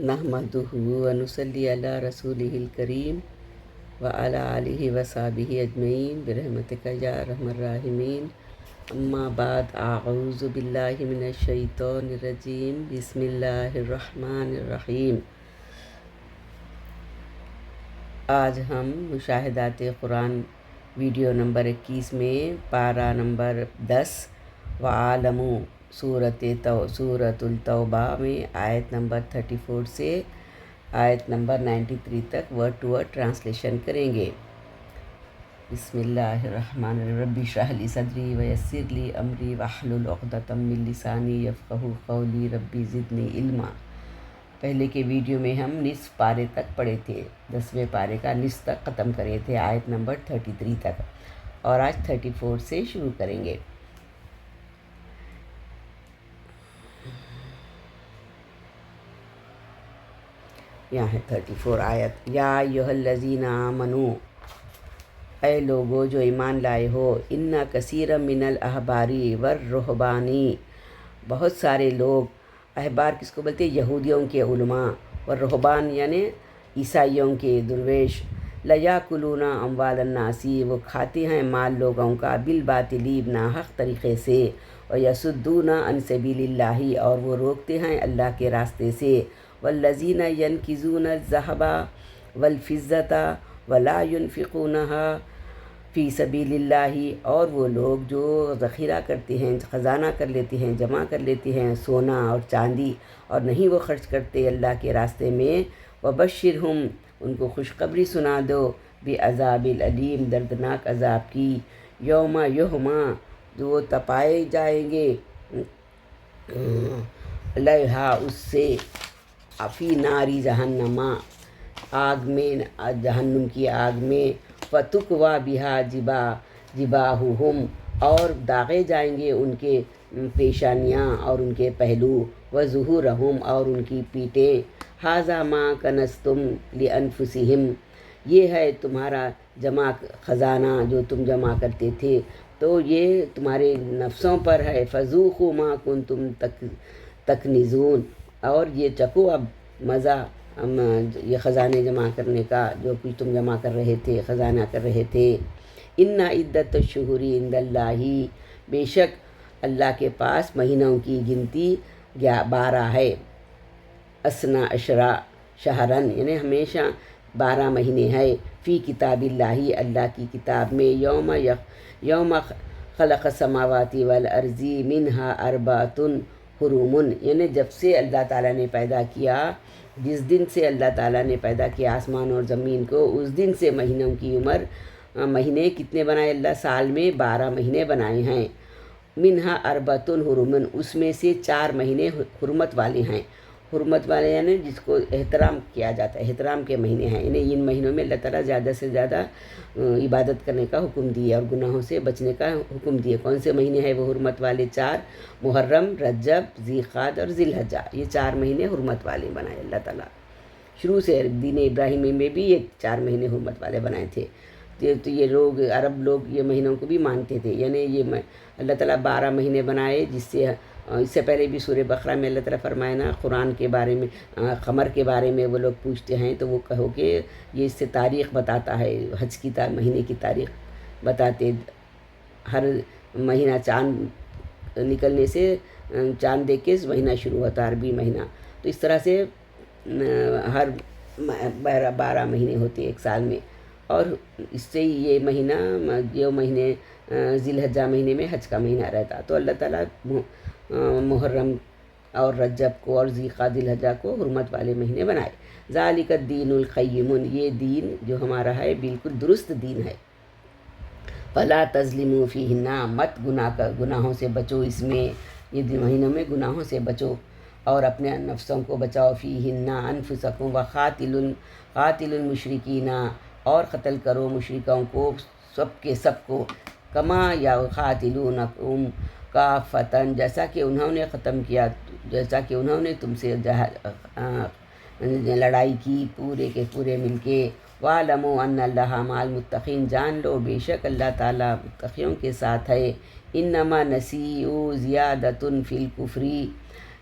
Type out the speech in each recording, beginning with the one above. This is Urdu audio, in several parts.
نحمدہ و نصلی علی رسولہ الکریم وعلی آلہ وصحبہ اجمعین برحمتک یا ارحم الراحمین اما بعد اعوذ باللہ من الشیطان الرجیم بسم اللہ الرحمن الرحیم۔ آج ہم مشاہدات قرآن ویڈیو نمبر 21 میں پارہ نمبر 10 وَعَالَمُوا سورۃ التوبہ میں آیت نمبر 34 سے آیت نمبر 93 تک ورڈ ٹو ورڈ ٹرانسلیشن کریں گے۔ بسم اللہ الرحمن الرحیم۔ رب اشرح لی صدری ویسر لی امری واحلل عقدۃ من لسانی یفقہوا قولی رب زدنی علما۔ پہلے کے ویڈیو میں ہم نصف پارے تک پڑھے تھے، 10ویں پارے کا نصف تک ختم کرے تھے، آیت نمبر 33 تک، اور آج 34 سے شروع کریں گے۔ یہاں ہے 34 آیت۔ یا ایھا الذین آمنوا، اے لوگو جو ایمان لائے ہو، ان کثیرا من الاحبار والرہبان، بہت سارے لوگ، احبار کس کو بولتے ہیں؟ یہودیوں کے علماء، والرہبان یعنی عیسائیوں کے درویش، لیاکلون اموال الناس، وہ کھاتے ہیں مال لوگوں کا، بالباطل ناحق طریقے سے، ویصدون عن سبیل اللہ، اور وہ روکتے ہیں اللہ کے راستے سے، والذین ینکزون الذھب والفضۃ ولا ينفقونها فی سبیل اللہ، اور وہ لوگ جو ذخیرہ کرتے ہیں، خزانہ کر لیتے ہیں، جمع کر لیتے ہیں سونا اور چاندی، اور نہیں وہ خرچ کرتے اللہ کے راستے میں، وبشرہم، ان کو خوشخبری سنا دو، بعذاب العلیم، دردناک عذاب کی، یوم یحمہ، جو وہ تپائے جائیں گے، علیہا، اس سے، فی ناری جہنم، آگ میں، جہنم کی آگ میں، فتکویٰ بہا جباہہم، اور داغے جائیں گے ان کے پیشانیاں اور ان کے پہلو، وظہورہم، اور ان کی پیٹیں، ھذا ما کنزتم لانفسہم، یہ ہے تمہارا جمع خزانہ جو تم جمع کرتے تھے، تو یہ تمہارے نفسوں پر ہے، فذوقوا ما کنتم تکنزون، اور یہ چکھو اب مزہ یہ خزانے جمع کرنے کا، جو کچھ تم جمع کر رہے تھے، خزانہ کر رہے تھے۔ ان عدت الشہور عند اللہ، بے شک اللہ کے پاس مہینوں کی گنتی 12 ہے، اثنا عشرہ شہرن، یعنی ہمیشہ 12 مہینے ہے، فی کتاب اللہ، اللہ کی کتاب میں، یوم خلق السماوات والارض منہا اربعۃ حرم، یعنی جب سے اللہ تعالیٰ نے پیدا کیا، جس دن سے اللہ تعالیٰ نے پیدا کیا آسمان اور زمین کو، اس دن سے مہینوں کی عمر، مہینے کتنے بنائے اللہ؟ سال میں 12 مہینے بنائے ہیں، منہا اربعۃ حرم، اس میں سے 4 مہینے حرمت والے ہیں، حرمت والے یعنی جس کو احترام کیا جاتا ہے، احترام کے مہینے ہیں، یعنی ان مہینوں میں اللہ تعالیٰ زیادہ سے زیادہ عبادت کرنے کا حکم دیے اور گناہوں سے بچنے کا حکم دیے۔ کون سے مہینے ہیں وہ حرمت والے؟ 4، محرم، رجب، ذی القعدہ اور ذی الحجہ، یہ 4 مہینے حرمت والے بنائے اللہ تعالیٰ۔ شروع سے دین ابراہیمی میں بھی یہ 4 مہینے حرمت والے بنائے تھے، تو یہ لوگ، عرب لوگ یہ مہینوں کو بھی مانتے تھے، یعنی یہ اللہ تعالیٰ 12 مہینے بنائے، جس سے اس سے پہلے بھی سورہ بقرہ میں اللہ تعالیٰ فرمائے نا، قرآن کے بارے میں، قمر کے بارے میں وہ لوگ پوچھتے ہیں تو وہ کہو کہ یہ اس سے تاریخ بتاتا ہے، حج کی مہینے کی تاریخ بتاتے، ہر مہینہ چاند نکلنے سے، چاند دیکھ کے مہینہ شروع ہوتا ہے، عربی مہینہ، تو اس طرح سے ہر 12 مہینے ہوتے ایک سال میں، اور اس سے یہ مہینہ، جو مہینے ذی الحجہ مہینے میں حج کا مہینہ رہتا، تو اللہ تعالیٰ محرم اور رجب کو اور ذی القعدہ ذی الحجہ کو حرمت والے مہینے بنائے۔ ذالک الدین القیم، یہ دین جو ہمارا ہے بالکل درست دین ہے۔ فلا تظلموا فیہن، مت گناہوں سے بچو اس میں، یہ مہینوں میں گناہوں سے بچو اور اپنے نفسوں کو بچاؤ، فیہن انفسکم قاتل المشرکین، اور قتل کرو مشرکوں کو، سب کے سب کو، کما یقاتلونکم کافۃ، جیسا کہ انہوں نے ختم کیا، جیسا کہ انہوں نے تم سے لڑائی کی پورے کے پورے مل کے، وَاعْلَمُوا أَنَّ اللَّهَ مَعَ الْمُتَّقِينَ، جان لو بے شک اللہ تعالیٰ متقیوں کے ساتھ ہے۔ إِنَّمَا النَّسِيءُ زِيَادَةٌ فِي الْكُفْرِ،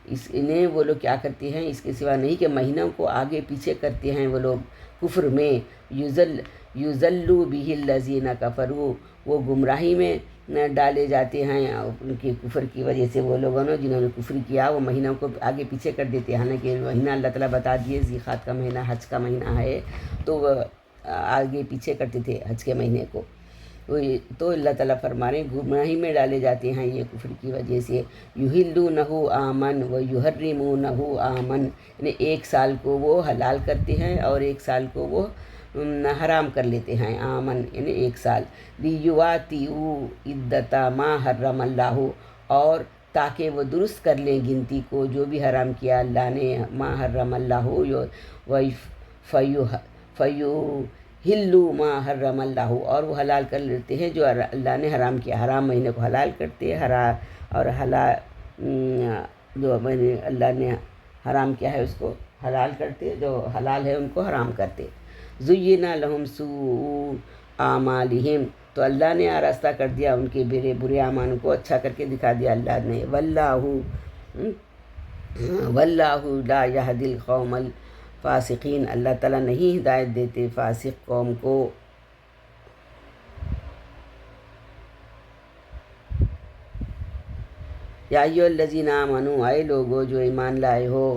انہیں وہ لوگ کیا کرتے ہیں اس کے سوا نہیں کہ مہینوں کو آگے پیچھے کرتے ہیں وہ لوگ کفر میں، یُضَلُّ بِهِ الَّذِينَ كَفَرُوا، وہ گمراہی میں ڈالے جاتے ہیں ان کے کفر کی وجہ سے۔ وہ لوگوں نے جنہوں نے کفر کیا وہ مہینوں کو آگے پیچھے کر دیتے ہیں، حالانکہ مہینہ اللہ تعالیٰ بتا دیے ذی-القعدہ کا مہینہ حج کا مہینہ ہے، تو وہ آگے پیچھے کرتے تھے حج کے مہینے کو۔ تو اللہ تعالیٰ فرما رہے ہیں گمراہی میں ڈالے جاتے ہیں یہ کفر کی وجہ سے۔ یُحِلُّونَهُ عَامًا وَيُحَرِّمُونَهُ عَامًا، یعنی ایک سال کو وہ حلال کرتے ہیں اور ایک سال کو وہ حرام کر لیتے ہیں، عامًا یعنی ایک سال۔ لِيُوَاطِئُوا عِدَّةَ مَا حَرَّمَ اللَّهُ، اور تاکہ وہ درست کر لیں گنتی کو جو بھی حرام کیا اللہ نے، ما حرم اللہ، فَيُحِلُّوا مَا حَرَّمَ اللَّهُ، اور وہ حلال کر لیتے ہیں جو اللہ نے حرام کیا۔ حرام مہینے کو حلال کرتے اور جو اللہ نے حرام کیا ہے اس کو حلال کرتے، جو حلال ہے ان کو حرام کرتے۔ زُيِّنَ لَهُمْ سُوءُ أَعْمَالِهِمْ، تو اللہ نے آراستہ کر دیا ان کے برے اعمال کو اچھا کر کے دکھا دیا اللہ نے۔ وَاللَّهُ لَا يَهْدِي الْقَوْمَ الْفَاسِقِينَ، اللہ تعالیٰ نہیں ہدایت دیتے فاسق قوم کو۔ یا ایھا الذین آمنوا، اے لوگو جو ایمان لائے ہو،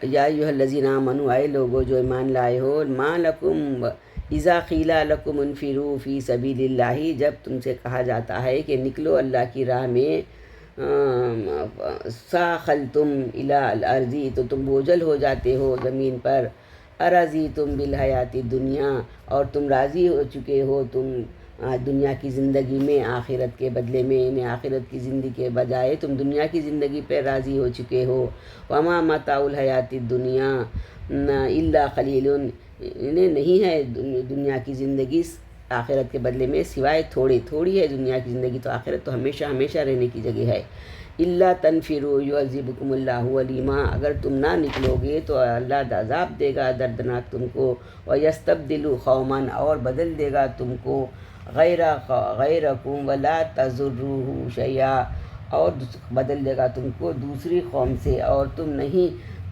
یا ایھا الذین آمنوا، اے لوگو جو ایمان لائے ہو، ما لکم اذا قیل لکم انفروا فی سبیل اللہ، جب تم سے کہا جاتا ہے کہ نکلو اللہ کی راہ میں، ثاقلتم الی الارض، تو تم بوجھل ہو جاتے ہو زمین پر، ارضیتم بالحیات الدنیا، اور تم راضی ہو چکے ہو تم دنیا کی زندگی میں آخرت کے بدلے میں، انہیں آخرت کی زندگی کے بجائے تم دنیا کی زندگی پہ راضی ہو چکے ہو۔ وما متاع الحیات الدنیا الا قلیل، انہیں نہیں ہے دنیا کی زندگی آخرت کے بدلے میں سوائے تھوڑی ہے دنیا کی زندگی، تو آخرت تو ہمیشہ ہمیشہ رہنے کی جگہ ہے۔ الا تنفروا يعذبكم اللہ علیما، اگر تم نہ نکلو گے تو اللہ عذاب دے گا دردناک تم کو، وَيَسْتَبْدِلُ قَوْمًا، اور بدل دے گا تم کو، غیرکم ولا تضروہ شیئا، اور بدل دے گا تم کو دوسری قوم سے، اور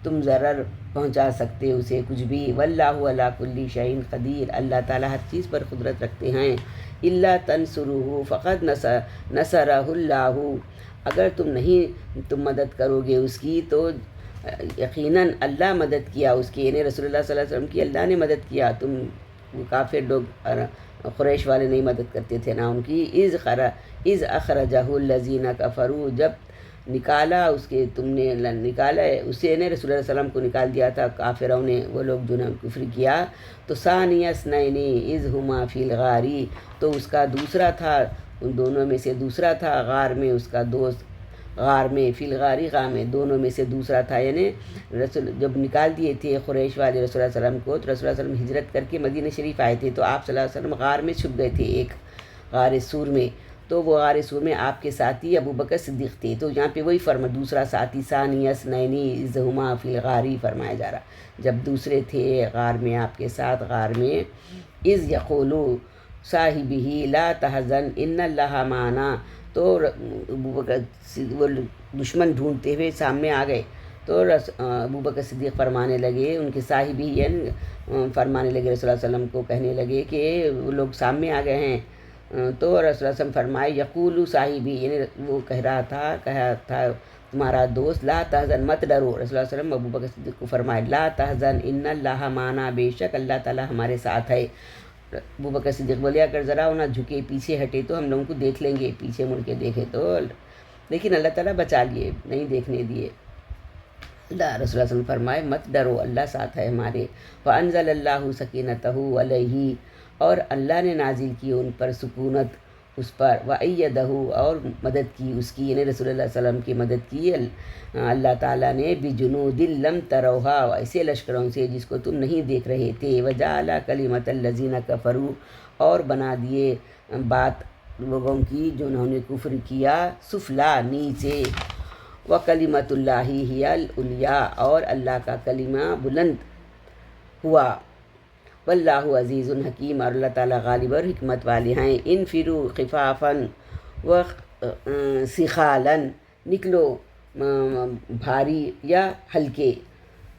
تم ضرر پہنچا سکتے اسے کچھ بھی۔ واللہ علی کل شیء قدیر، اللہ تعالیٰ ہر چیز پر قدرت رکھتے ہیں۔ الا تنصروہ فقد نصرہ اللہ، اگر تم مدد کرو گے اس کی تو یقیناً اللہ مدد کیا اس کی، یعنی رسول اللہ صلی اللہ علیہ وسلم کی اللہ نے مدد کیا، تم کافر لوگ قریش والے نہیں مدد کرتے تھے نا ان کی۔ اذ اخرجہ الذین کفروا، جب نکالا اس کے، تم نے نکالا اسے نے، رسول اللہ علیہ وسلم کو نکال دیا تھا کافروں نے، وہ لوگ جنہوں نے کفر کیا، تو ثانی اثنین اذ ہما فی الغار، تو اس کا دوسرا تھا، ان دونوں میں سے دوسرا تھا غار میں اس کا دوست، غار میں، فی الغار غار میں، دونوں میں سے دوسرا تھا، یعنی رسول جب نکال دیے تھے قریش والے رسول اللہ علیہ وسلم کو، تو رسول اللہ علیہ وسلم ہجرت کر کے مدینہ شریف آئے تھے، تو آپ صلی اللہ علیہ وسلم غار میں چھپ گئے تھے، ایک غار سور میں، تو وہ غار سور میں آپ کے ساتھی ابو بکر صدیق تھے، تو یہاں پہ وہی دوسرا ساتھی ثانی اثنین اذ ہما فی الغار فرمایا جا رہا، جب دوسرے تھے غار میں آپ کے ساتھ، غار میں، اذ یقول صاحبہ لا تحزن ان اللہ معنا، تو ابو بکر وہ دشمن ڈھونڈتے ہوئے سامنے آ گئے، تو ابو بکر صدیق فرمانے لگے، ان کے صاحب ہی یعنی فرمانے لگے رسول اللہ علیہ وسلم کو، کہنے لگے کہ وہ لوگ سامنے آ گئے ہیں، تو رسول اللہ علیہ وسلم فرمائے یقول صاحبی، یعنی وہ کہا تھا تمہارا دوست، لا تحزن مت ڈرو، رسول اللہ علیہ وسلم ابو بکر صدیق کو فرمائے لا تحزن ان اللہ معنا، بے شک اللہ تعالیٰ ہمارے ساتھ ہے۔ ابو بکر صدیق بولے اگر ذرا نہ جھکے پیچھے ہٹے تو ہم لوگوں کو دیکھ لیں گے، پیچھے مڑ کے دیکھے تو، لیکن اللہ تعالیٰ بچا لیے، نہیں دیکھنے دیے۔ رسول اللہ علیہ وسلم فرمائے مت ڈرو، اللہ ساتھ ہے ہمارے۔ فانزل اللہ سکینتہ علیہ، اور اللہ نے نازل کی ان پر سکونت اس پر، وأیدہ، اور مدد کی اس کی، یعنی رسول اللہ علیہ وسلم کی مدد کی اللہ تعالیٰ نے، بجنود لم تروہا، ایسے لشکروں سے جس کو تم نہیں دیکھ رہے تھے، وجعل کلمۃ الذین کفروا، اور بنا دیے بات لوگوں کی جنہوں نے کفر کیا، سفلا نیچے، وکلمۃ اللہ ہی العلیٰ، اور اللہ کا کلمہ بلند ہوا، واللہ عزیز حکیم، اور اللہ تعالیٰ غالب اور حکمت والے ہیں۔ انفروا خفافا سخالن، نکلو بھاری یا ہلکے،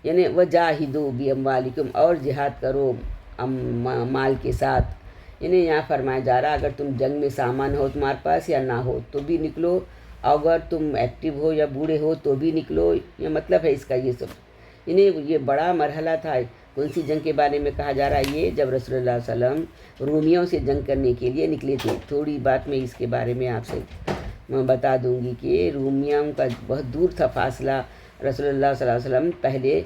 یعنی وجاہدوا باموالکم، اور جہاد کرو مال کے ساتھ. یعنی یہاں فرمایا جا رہا اگر تم جنگ میں سامان ہو تمہارے پاس یا نہ ہو تو بھی نکلو، اگر تم ایکٹیو ہو یا بوڑھے ہو تو بھی نکلو. یہ مطلب ہے اس کا یہ سب. یعنی یہ بڑا مرحلہ تھا. کون سی جنگ کے بارے میں کہا جا رہا ہے؟ یہ جب رسول اللہ صلی اللہ علیہ وسلم رومیوں سے جنگ کرنے کے لیے نکلے تھے. تھوڑی بات میں اس کے بارے میں آپ سے بتا دوں گی کہ رومیوں کا بہت دور تھا فاصلہ. رسول اللہ صلی اللہ علیہ وسلم پہلے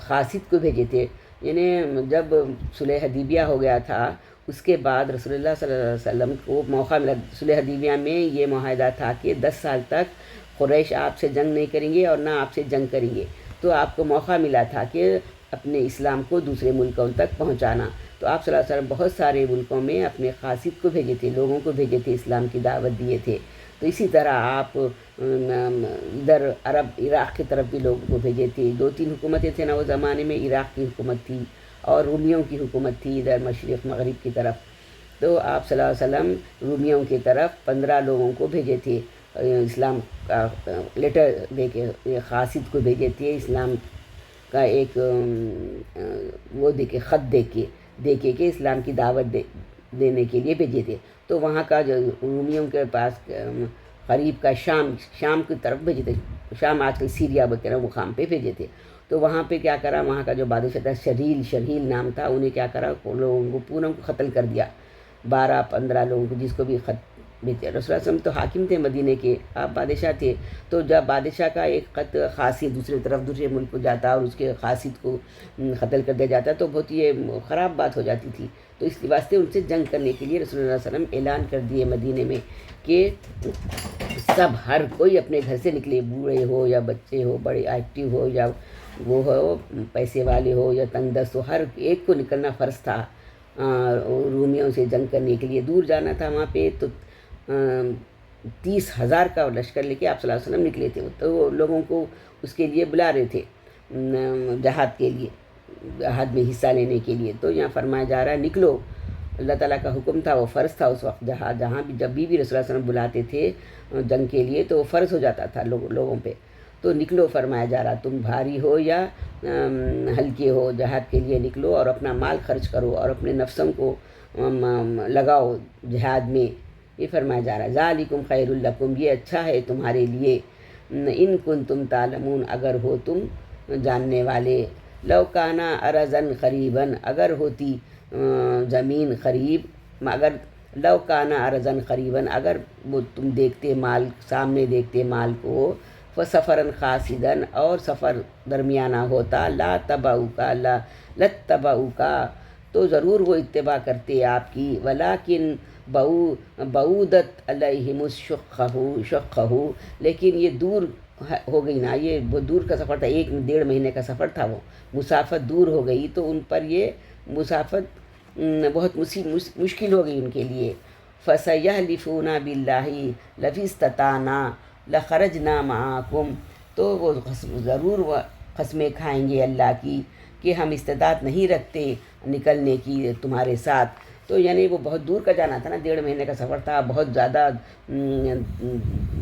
قاصد کو بھیجے تھے. یعنی جب صلح حدیبیہ ہو گیا تھا اس کے بعد رسول اللہ صلی اللہ علیہ وسلم کو موقع ملا. صلح حدیبیہ میں یہ معاہدہ تھا کہ 10 سال تک قریش آپ سے جنگ نہیں کریں گے اور نہ آپ سے جنگ کریں گے. تو آپ کو موقع ملا تھا کہ اپنے اسلام کو دوسرے ملکوں تک پہنچانا. تو آپ صلی اللہ علیہ وسلم بہت سارے ملکوں میں اپنے قاصد کو بھیجے تھے، لوگوں کو بھیجے تھے، اسلام کی دعوت دیے تھے. تو اسی طرح آپ ادھر عرب عراق کی طرف بھی لوگوں کو بھیجے تھے. 2-3 حکومتیں تھیں نا وہ زمانے میں. عراق کی حکومت تھی اور رومیوں کی حکومت تھی ادھر مشرق مغرب کی طرف. تو آپ صلی اللہ علیہ وسلم رومیوں کی طرف 15 لوگوں کو بھیجے تھے، اسلام کا لیٹر دے کے قاصد کو بھیجے تھے، اسلام کا ایک وہ دے کے خط دے کے کہ اسلام کی دعوت دینے کے لیے بھیجے تھے. تو وہاں کا جو رومیوں کے پاس قریب کا شام کی طرف بھیجے تھے. شام آج کل سیریا بولتے ہیں، مقام پہ بھیجے تھے. تو وہاں پہ کیا کرا، وہاں کا جو بادشاہ تھا شرحیل نام تھا، انہیں کیا کرا لوگوں کو پوروں کو قتل کر دیا. 12-15 لوگوں کو جس کو بھی خط بھیجے. رسول اللہ صلی اللہ علیہ وسلم تو حاکم تھے مدینے کے، آپ بادشاہ تھے. تو جب بادشاہ کا ایک خط قاصد دوسرے ملک کو جاتا اور اس کے قاصد کو قتل کر دیا جاتا تو بہت یہ خراب بات ہو جاتی تھی. تو اس واسطے ان سے جنگ کرنے کے لیے رسول اللہ صلی اللہ علیہ وسلم اعلان کر دیے مدینے میں کہ سب ہر کوئی اپنے گھر سے نکلے، بوڑھے ہو یا بچے ہو، بڑے ایکٹیو ہو یا وہ ہو پیسے والے ہو یا تنگ دست ہو، ہر ایک کو نکلنا فرض تھا رومیوں سے جنگ کرنے کے لیے. دور جانا تھا وہاں پہ. تو 30,000 کا لشکر لے کے آپ صلی اللہ علیہ وسلم نکلے تھے. تو وہ لوگوں کو اس کے لیے بلا رہے تھے جہاد کے لیے، جہاد میں حصہ لینے کے لیے. تو یہاں فرمایا جا رہا ہے نکلو. اللہ تعالیٰ کا حکم تھا، وہ فرض تھا اس وقت. جہاں بھی جب بھی رسول اللہ صلی اللہ علیہ وسلم بلاتے تھے جنگ کے لیے تو وہ فرض ہو جاتا تھا لوگوں پہ. تو نکلو فرمایا جا رہا، تم بھاری ہو یا ہلکے ہو، جہاد کے لیے نکلو اور اپنا مال خرچ کرو اور اپنے نفسوں کو لگاؤ جہاد میں. یہ فرمایا جا رہا ہے ذالکم خیر لکم، یہ اچھا ہے تمہارے لیے. ان کنتم تعلمون، اگر ہو تم جاننے والے. لو کانا ارضاً قریباً، اگر ہوتی زمین قریب، اگر لو کانا ارضاً قریباً، اگر وہ تم دیکھتے مال، سامنے دیکھتے مال کو، فسفراً قاصداً، اور سفر درمیانہ ہوتا، لا تبعوکا لتبعوکا، تو ضرور وہ اتباع کرتے آپ کی. ولیکن بعودت علیہم الشقہ، لیکن یہ دور ہو گئی نا، یہ بہت دور کا سفر تھا، 1-1.5 مہینے کا سفر تھا، وہ مسافت دور ہو گئی تو ان پر یہ مسافت بہت مشکل ہو گئی ان کے لیے. فَسَيَحْلِفُونَ بِاللَّهِ لَفِي اسْتَطَعْنَا لَخَرَجْنَا مَعَكُمْ، تو وہ ضرور قسمیں کھائیں گے اللہ کی کہ ہم استطاعت نہیں رکھتے نکلنے کی تمہارے ساتھ. تو یعنی وہ بہت دور کا جانا تھا نا، 1.5 مہینے کا سفر تھا، بہت زیادہ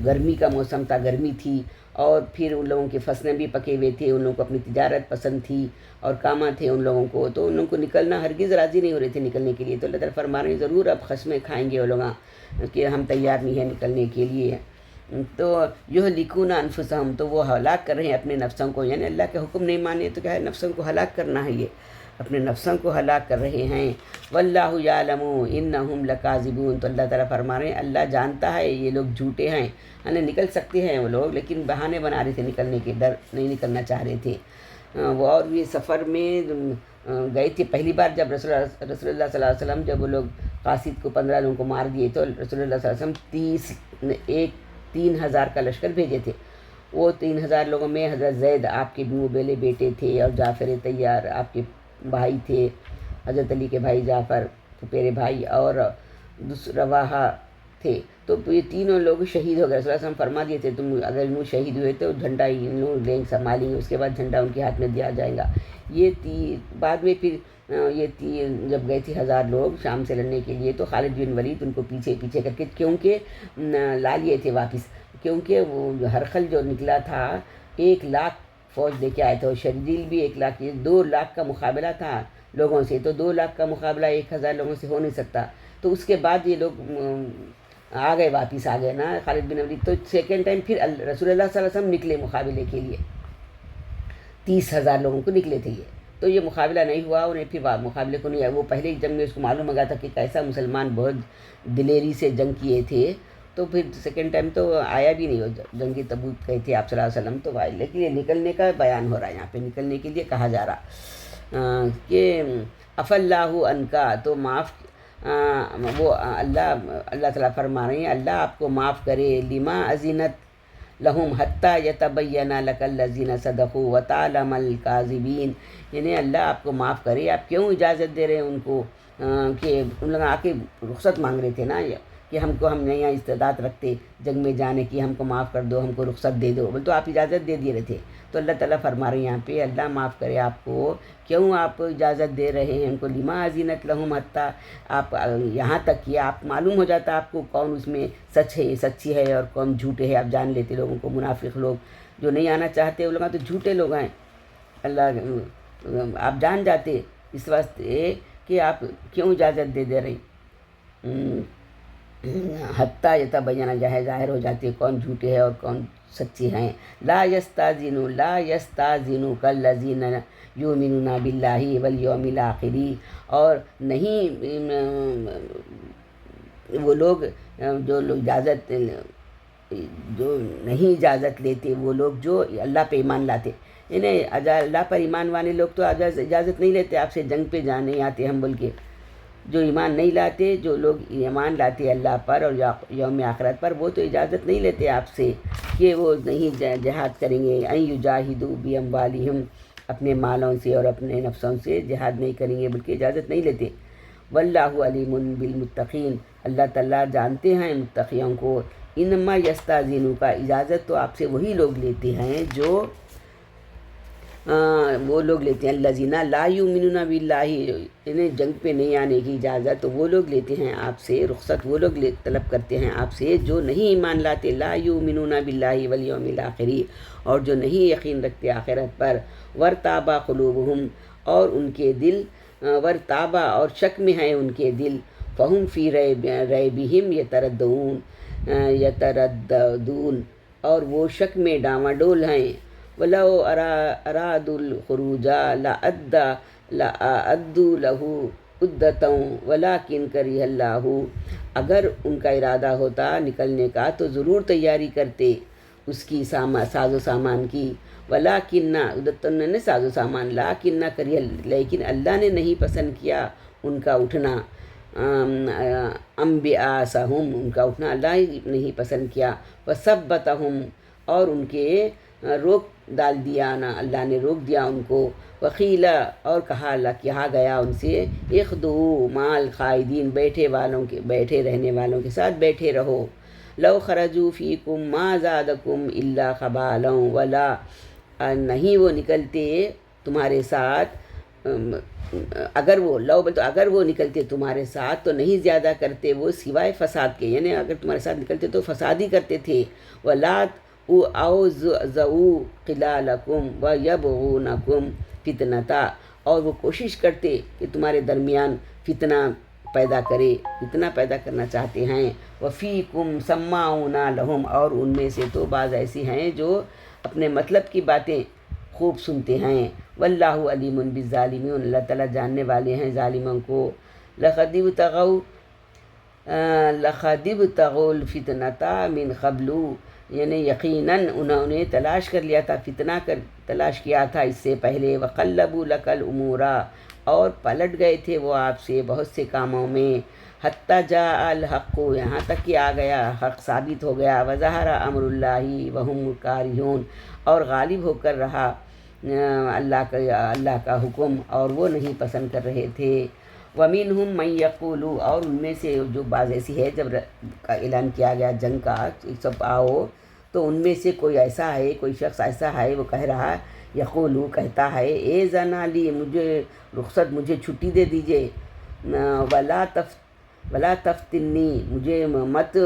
گرمی کا موسم تھا، گرمی تھی، اور پھر ان لوگوں کے فصلیں بھی پکے ہوئے تھے، ان لوگوں کو اپنی تجارت پسند تھی اور کاماں تھے ان لوگوں کو. تو ان لوگوں کو نکلنا ہرگز راضی نہیں ہو رہے تھے نکلنے کے لیے. تو اللہ تعالیٰ فرما رہے ہیں ضرور اب قسمیں کھائیں گے وہ لوگ کہ ہم تیار نہیں ہیں نکلنے کے لیے. تو یہلکون انفسہم، تو وہ ہلاک کر رہے ہیں اپنے نفسوں کو. یعنی اللہ کے حکم نہیں مانے تو کیا ہے، نفسوں کو ہلاک کرنا ہے، یہ اپنے نفسوں کو ہلاک کر رہے ہیں. واللہ یعلم انہم لکاذبون، تو اللہ تعالیٰ فرما رہے ہیں اللہ جانتا ہے یہ لوگ جھوٹے ہیں. یعنی نکل سکتے ہیں وہ لوگ لیکن بہانے بنا رہے تھے نکلنے کے، ڈر نہیں نکلنا چاہ رہے تھے وہ. اور بھی سفر میں گئے تھے پہلی بار جب رسول اللہ صلی اللہ علیہ وسلم، جب وہ لوگ قاصد کو 15 لوگوں کو مار دیے تو رسول اللہ صلی اللہ علیہ وسلم 3,000 کا لشکر بھیجے تھے. وہ 3,000 لوگوں میں حضرت زید آپ کے بیلے بیٹے تھے اور جعفر طیار آپ کے بھائی تھے، حضرت علی کے بھائی جعفر پھپھیرے بھائی، اور رواحہ تھے، تو یہ تینوں لوگ شہید ہو گئے۔ رسول اللہ صلی اللہ علیہ وسلم فرما دیے تھے تم اگر انہوں شہید ہوئے تو جھنڈا انہوں لیں سنبھالیں گے، اس کے بعد جھنڈا ان کے ہاتھ میں دیا جائے گا۔ بعد میں پھر جب گئے تھے 1000 لوگ شام سے لڑنے کے لیے، تو خالد بن ولید ان کو پیچھے پیچھے کر کے، کیونکہ لا لیے تھے واپس، کیونکہ وہ ہرقل جو نکلا تھا 1,00,000 فوج لے کے آئے تھے، اور شرجیل بھی 1,00,000، 2,00,000 کا مقابلہ تھا لوگوں سے، تو 2,00,000 کا مقابلہ 1,000 لوگوں سے ہو نہیں سکتا۔ تو اس کے بعد یہ لوگ آ گئے، واپس آ گئے نا خالد بن ولید۔ تو سیکنڈ ٹائم پھر رسول اللہ صلی اللہ علیہ وسلم نکلے مقابلے کے لیے، 30,000 لوگوں کو نکلے تھے یہ، تو یہ مقابلہ نہیں ہوا، انہیں پھر مقابلے کو نہیں آیا۔ وہ پہلے ہی جنگ میں اس کو معلوم ہو گیا تھا کہ کیسا مسلمان بہت دلیری سے جنگ کیے تھے، تو پھر سیکنڈ ٹائم تو آیا بھی نہیں، وہ جنگی تبوک گئے تھے آپ صلی اللہ علیہ وسلم، تو لیکن یہ نکلنے کا بیان ہو رہا ہے یہاں پہ، نکلنے کے لیے کہا جا رہا کہ عف اللہ عنکا، تو معاف وہ اللہ تعالیٰ فرما رہے ہیں اللہ آپ کو معاف کرے، لما اذنت لہم حتیٰ یتبین لک الذین صدقوا وتعلم الکاذبین، یعنی اللہ آپ کو معاف کرے، آپ کیوں اجازت دے رہے ہیں ان کو کہ ان لوگ آ کے رخصت مانگ رہے تھے نا کہ ہم نہیں یہاں استعداد رکھتے جنگ میں جانے کی، ہم کو معاف کر دو، ہم کو رخصت دے دو، بول تو آپ اجازت دے دیے رہے تھے۔ تو اللہ تعالیٰ فرما رہے ہیں یہاں پہ اللہ معاف کرے آپ کو، کیوں آپ اجازت دے رہے ہیں ان کو، لما اذنت لہم حتیٰ، آپ یہاں تک کہ آپ معلوم ہو جاتا آپ کو کون اس میں سچی ہے اور کون جھوٹے ہے، آپ جان لیتے لوگوں کو، منافق لوگ جو نہیں آنا چاہتے وہ لوگ تو جھوٹے لوگ ہیں، اللہ آپ جان جاتے، اس واسطے کہ آپ کیوں اجازت دے رہے ہیں، حتیٰ یتبین ظاہر ہو جاتی ہے کون جھوٹے ہیں اور کون سچے ہیں۔ لا یستاذنک الذین یؤمنون باللہ والیوم الآخر، اور نہیں وہ لوگ جو نہیں اجازت لیتے، وہ لوگ جو اللہ پہ ایمان لاتے، یعنی اللہ پر ایمان والے لوگ تو اجازت نہیں لیتے آپ سے جنگ پہ جانے آتے ہم بول کے، جو ایمان نہیں لاتے، جو لوگ ایمان لاتے اللہ پر اور یوم آخرت پر، وہ تو اجازت نہیں لیتے آپ سے کہ وہ نہیں جہاد کریں گے، ان یجاہدوا باموالہم، اپنے مالوں سے اور اپنے نفسوں سے جہاد نہیں کریں گے بلکہ اجازت نہیں لیتے۔ واللہ علیم بالمتقین، اللہ تعالیٰ جانتے ہیں متقیوں کو۔ انما یستاذنک کا اجازت تو آپ سے وہی لوگ لیتے ہیں جو وہ لوگ لیتے ہیں الذین لا یؤمنون باللہ، انہیں جنگ پہ نہیں آنے کی اجازت تو وہ لوگ لیتے ہیں آپ سے، رخصت وہ لوگ طلب کرتے ہیں آپ سے جو نہیں ایمان لاتے، لا یؤمنون باللہ والیوم الآخر، اور جو نہیں یقین رکھتے آخرت پر، ورتابا قلوبہم، اور ان کے دل ورتابا اور شک میں ہیں ان کے دل، فہم فی ریبہم یترددون، اور وہ شک میں ڈاواڈول ہیں، وَلَوْ أَرَادُوا الْخُرُوجَ لَأَعَدُّوا لَهُ عُدَّةً وَلَكِنْ كَرِهَ اللَّهُ، اگر ان کا ارادہ ہوتا نکلنے کا تو ضرور تیاری کرتے اس کی ساز و سامان کی، وَلَكِنَّ عُدَّةً نے ساز و سامان، لَكِنَّ كَرِهَ، لیکن اللہ نے نہیں پسند کیا ان کا اٹھنا، انبعاثہم، ان کا اٹھنا اللہ نہیں پسند کیا، وَثَبَّتَهُمْ، اور ان کے روک ڈال دیا نا اللہ نے روک دیا ان کو، وقیلا، اور کہا گیا ان سے، اخدعوا مع القاعدین، بیٹھے رہنے والوں کے ساتھ بیٹھے رہو، لو خرجوا فیکم ما زادکم الا خبالا، ولا، نہیں وہ نکلتے تمہارے ساتھ، اگر وہ نکلتے تمہارے ساتھ تو نہیں زیادہ کرتے وہ سوائے فساد کے، یعنی اگر تمہارے ساتھ نکلتے تو فساد ہی کرتے تھے، ولا او ضعوا خلالکم ویبغونکم فتنۃ، اور وہ کوشش کرتے کہ تمہارے درمیان فتنہ پیدا کرنا چاہتے ہیں، وفیکم سماعون لہم، اور ان میں سے تو بعض ایسی ہیں جو اپنے مطلب کی باتیں خوب سنتے ہیں، واللہ علیم بالظالمین، اللہ تعالیٰ جاننے والے ہیں ظالموں کو، لقد ابتغوا الفتنۃ من قبل، یعنی یقیناً انہوں نے تلاش کر لیا تھا، تلاش کیا تھا اس سے پہلے، وقلبوا لک الامور، اور پلٹ گئے تھے وہ آپ سے بہت سے کاموں میں، حتی جاء الحق، یہاں تک کہ آ گیا حق، ثابت ہو گیا، وظہر امر اللہ وہم کارہون، اور غالب ہو کر رہا اللہ کا حکم اور وہ نہیں پسند کر رہے تھے، وَمِنْهُمْ مَنْ يَقُولُ، اور ان میں سے جو بعض ایسی ہے جب کا اعلان کیا گیا جنگ کا سب آؤ، تو ان میں سے کوئی ایسا ہے، کوئی شخص ایسا ہے وہ کہہ رہا یقولو کہتا ہے اے زنا لی، مجھے رخصت، مجھے چھٹی دے دیجئے، ولا تفتنی، مجھے مت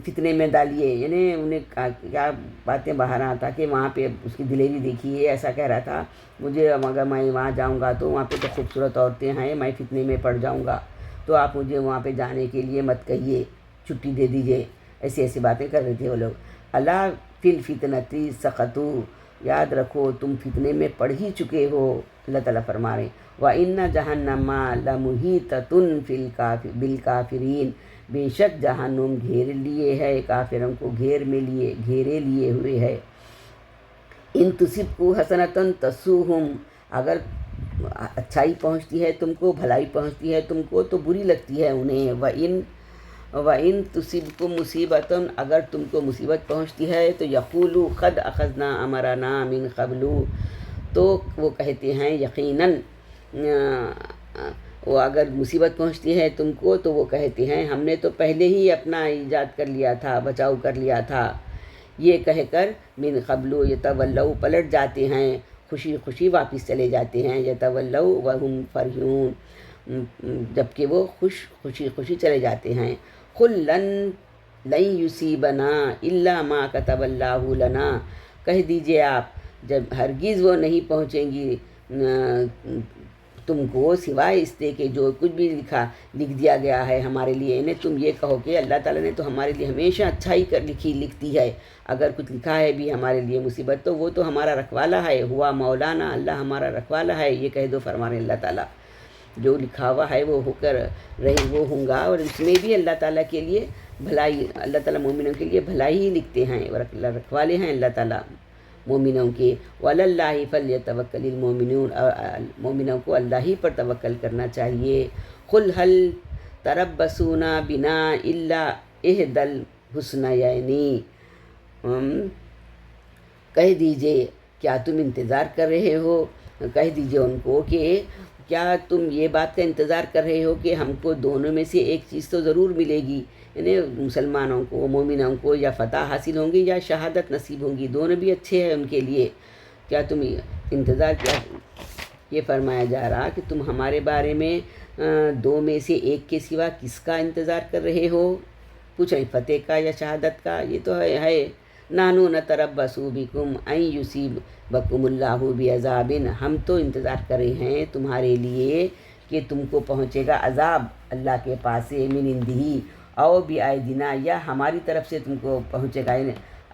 فتنے میں ڈالیے، یعنی انہیں کیا باتیں بہانا تاکہ وہاں پہ اس کی دلیری دیکھیے، ایسا کہہ رہا تھا مجھے اگر میں وہاں جاؤں گا تو وہاں پہ تو خوبصورت عورتیں ہیں، میں فتنے میں پڑ جاؤں گا، تو آپ مجھے وہاں پہ جانے کے لیے مت کہیے، چھٹی دے دیجئے، ایسی ایسی باتیں کر رہے تھے وہ لوگ۔ الا فی الفتنتی سقطوا، یاد رکھو تم فتنے میں پڑ ہی چکے ہو، اللہ تعالیٰ فرما رہے ہیں وَإِنَّ جَهَنَّمَ لَمُحِيطَةٌ بِالْكَافِرِينَ، بے شک جہنم گھیر لیے ہے کافروں کو، گھیرے لیے ہوئے ہے۔ ان تصبکم حسنۃ تسؤہم، اگر اچھائی پہنچتی ہے تم کو، بھلائی پہنچتی ہے تم کو تو بری لگتی ہے انہیں۔ وَإِن تصبکم مصیبۃ، اگر تم کو مصیبت پہنچتی ہے تو یقولوا قد اخذنا امرنا من قبل، تو وہ کہتے ہیں یقیناً، وہ اگر مصیبت پہنچتی ہے تم کو تو وہ کہتے ہیں ہم نے تو پہلے ہی اپنا ایجاد کر لیا تھا، بچاؤ کر لیا تھا، یہ کہہ کر من قبل یتولوا، پلٹ جاتے ہیں، خوشی خوشی واپس چلے جاتے ہیں، یتولوا وہم فرحون، جبکہ وہ خوشی خوشی چلے جاتے ہیں۔ قل لن یصیبنا الا ما کتب اللہ لنا، کہہ دیجئے آپ جب ہرگز وہ نہیں پہنچیں گی تم کو سوائے اس کے کہ جو کچھ بھی لکھ دیا گیا ہے ہمارے لیے، انہیں تم یہ کہو کہ اللہ تعالیٰ نے تو ہمارے لیے ہمیشہ اچھائی لکھتی ہے، اگر کچھ لکھا ہے بھی ہمارے لیے مصیبت تو وہ تو ہمارا رکھوالا ہے، ہوا مولانا، اللہ ہمارا رکھوالا ہے، یہ کہہ دو فرمانے اللہ تعالیٰ، جو لکھا ہوا ہے وہ ہو کر رہے وہ ہوں گا، اور اس میں بھی اللہ تعالیٰ کے لیے بھلائی، اللہ تعالیٰ مومنوں کے لیے بھلائی ہی لکھتے ہیں، اور رکھوالے ہیں اللہ تعالیٰ مومنوں کے۔ وَعَلَى اللَّهِ فَلْيَتَوَكَّلِ الْمُؤْمِنُونَ، اور مومنوں کو اللہ ہی پر توکل کرنا چاہیے۔ قُلْ هَلْ تَرَبَّصُونَ بِنَا إِلَّا إِحْدَى الْحُسْنَيَيْنِ، کہہ دیجئے کیا تم انتظار کر رہے ہو، کہہ دیجئے ان کو کہ کیا تم یہ بات کا انتظار کر رہے ہو کہ ہم کو دونوں میں سے ایک چیز تو ضرور ملے گی، یعنی مسلمانوں کو، مومنوں کو یا فتح حاصل ہوں گی یا شہادت نصیب ہوں گی، دونوں بھی اچھے ہیں ان کے لیے، کیا تم انتظار کیا، یہ فرمایا جا رہا کہ تم ہمارے بارے میں دو میں سے ایک کے سوا کس کا انتظار کر رہے ہو، پوچھ رہے فتح کا یا شہادت کا، یہ تو ہے نانو نتربص بکم ان یصیبکم اللہ بعذاب، ہم تو انتظار کر رہے ہیں تمہارے لیے کہ تم کو پہنچے گا عذاب اللہ کے پاس سے، من عندہ او بایدینا، یا ہماری طرف سے تم کو پہنچے گا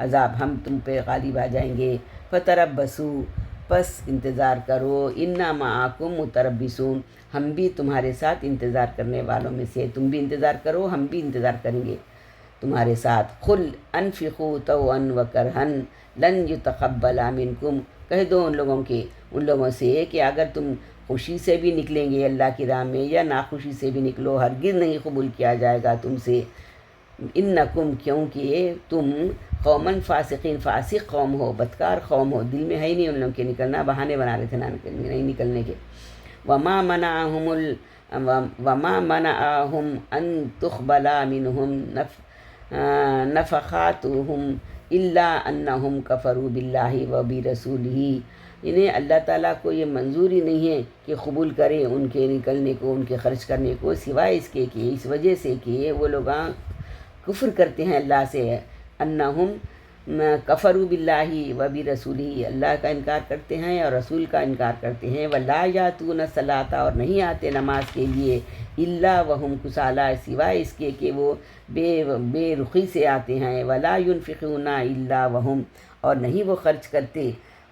عذاب، ہم تم پہ غالب آ جائیں گے، فتربصوا، پس انتظار کرو، انا معکم متربصون، ہم بھی تمہارے ساتھ انتظار کرنے والوں میں سے، تم بھی انتظار کرو ہم بھی انتظار کریں گے تمہارے ساتھ۔ قل انفقوا طوعا وکرہا لن یتقبل منکم، کہہ دو ان لوگوں سے کہ اگر تم خوشی سے بھی نکلیں گے اللہ کی راہ میں یا ناخوشی سے بھی نکلو، ہرگز نہیں قبول کیا جائے گا تم سے، انکم، کیونکہ تم قومن فاسقین، فاسق قوم ہو، بدکار قوم ہو، دل میں ہے ہی نہیں ان لوگوں کے نکلنا، بہانے بنا رہے تھے نہیں نکلنے کے۔ وما منعهم ان تقبل منهم نفقاتهم الا انهم كفروا بالله وبرسوله، انہیں اللہ تعالیٰ کو یہ منظور ہی نہیں ہے کہ قبول کرے ان کے نکلنے کو، ان کے خرچ کرنے کو، سوائے اس کے کہ اس وجہ سے کہ وہ لوگ کفر کرتے ہیں اللہ سے، انہم کفروا باللہ وبرسولہ، اللہ کا انکار کرتے ہیں اور رسول کا انکار کرتے ہیں، ولا یاتون الصلاۃ، اور نہیں آتے نماز کے لیے، الا وہم کسالى، سوائے اس کے کہ وہ بے رخی سے آتے ہیں، ولا ينفقون الا وہم، اور نہیں وہ خرچ کرتے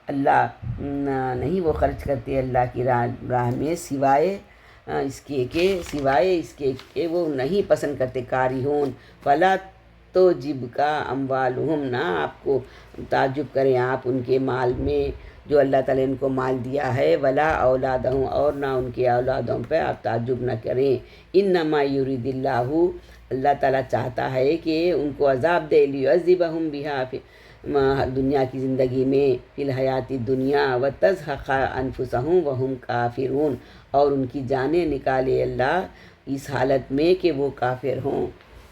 اللہ کی راہ میں سوائے اس کے کہ وہ نہیں پسند کرتے، کارہون، فلا تو جب کا اموالہم، نہ آپ کو تعجب کریں آپ ان کے مال میں جو اللہ تعالیٰ نے ان کو مال دیا ہے، ولا اولادہم، اور نہ ان کے اولادوں پہ آپ تعجب نہ کریں، انما یرید اللہ تعالیٰ چاہتا ہے کہ ان کو عذاب دے، لیعذبہم بہا دنیا کی زندگی میں فی الحیات دنیا و تزحق انفسہم وہم کافرون، اور ان کی جانیں نکالے اللہ اس حالت میں کہ وہ کافر ہوں۔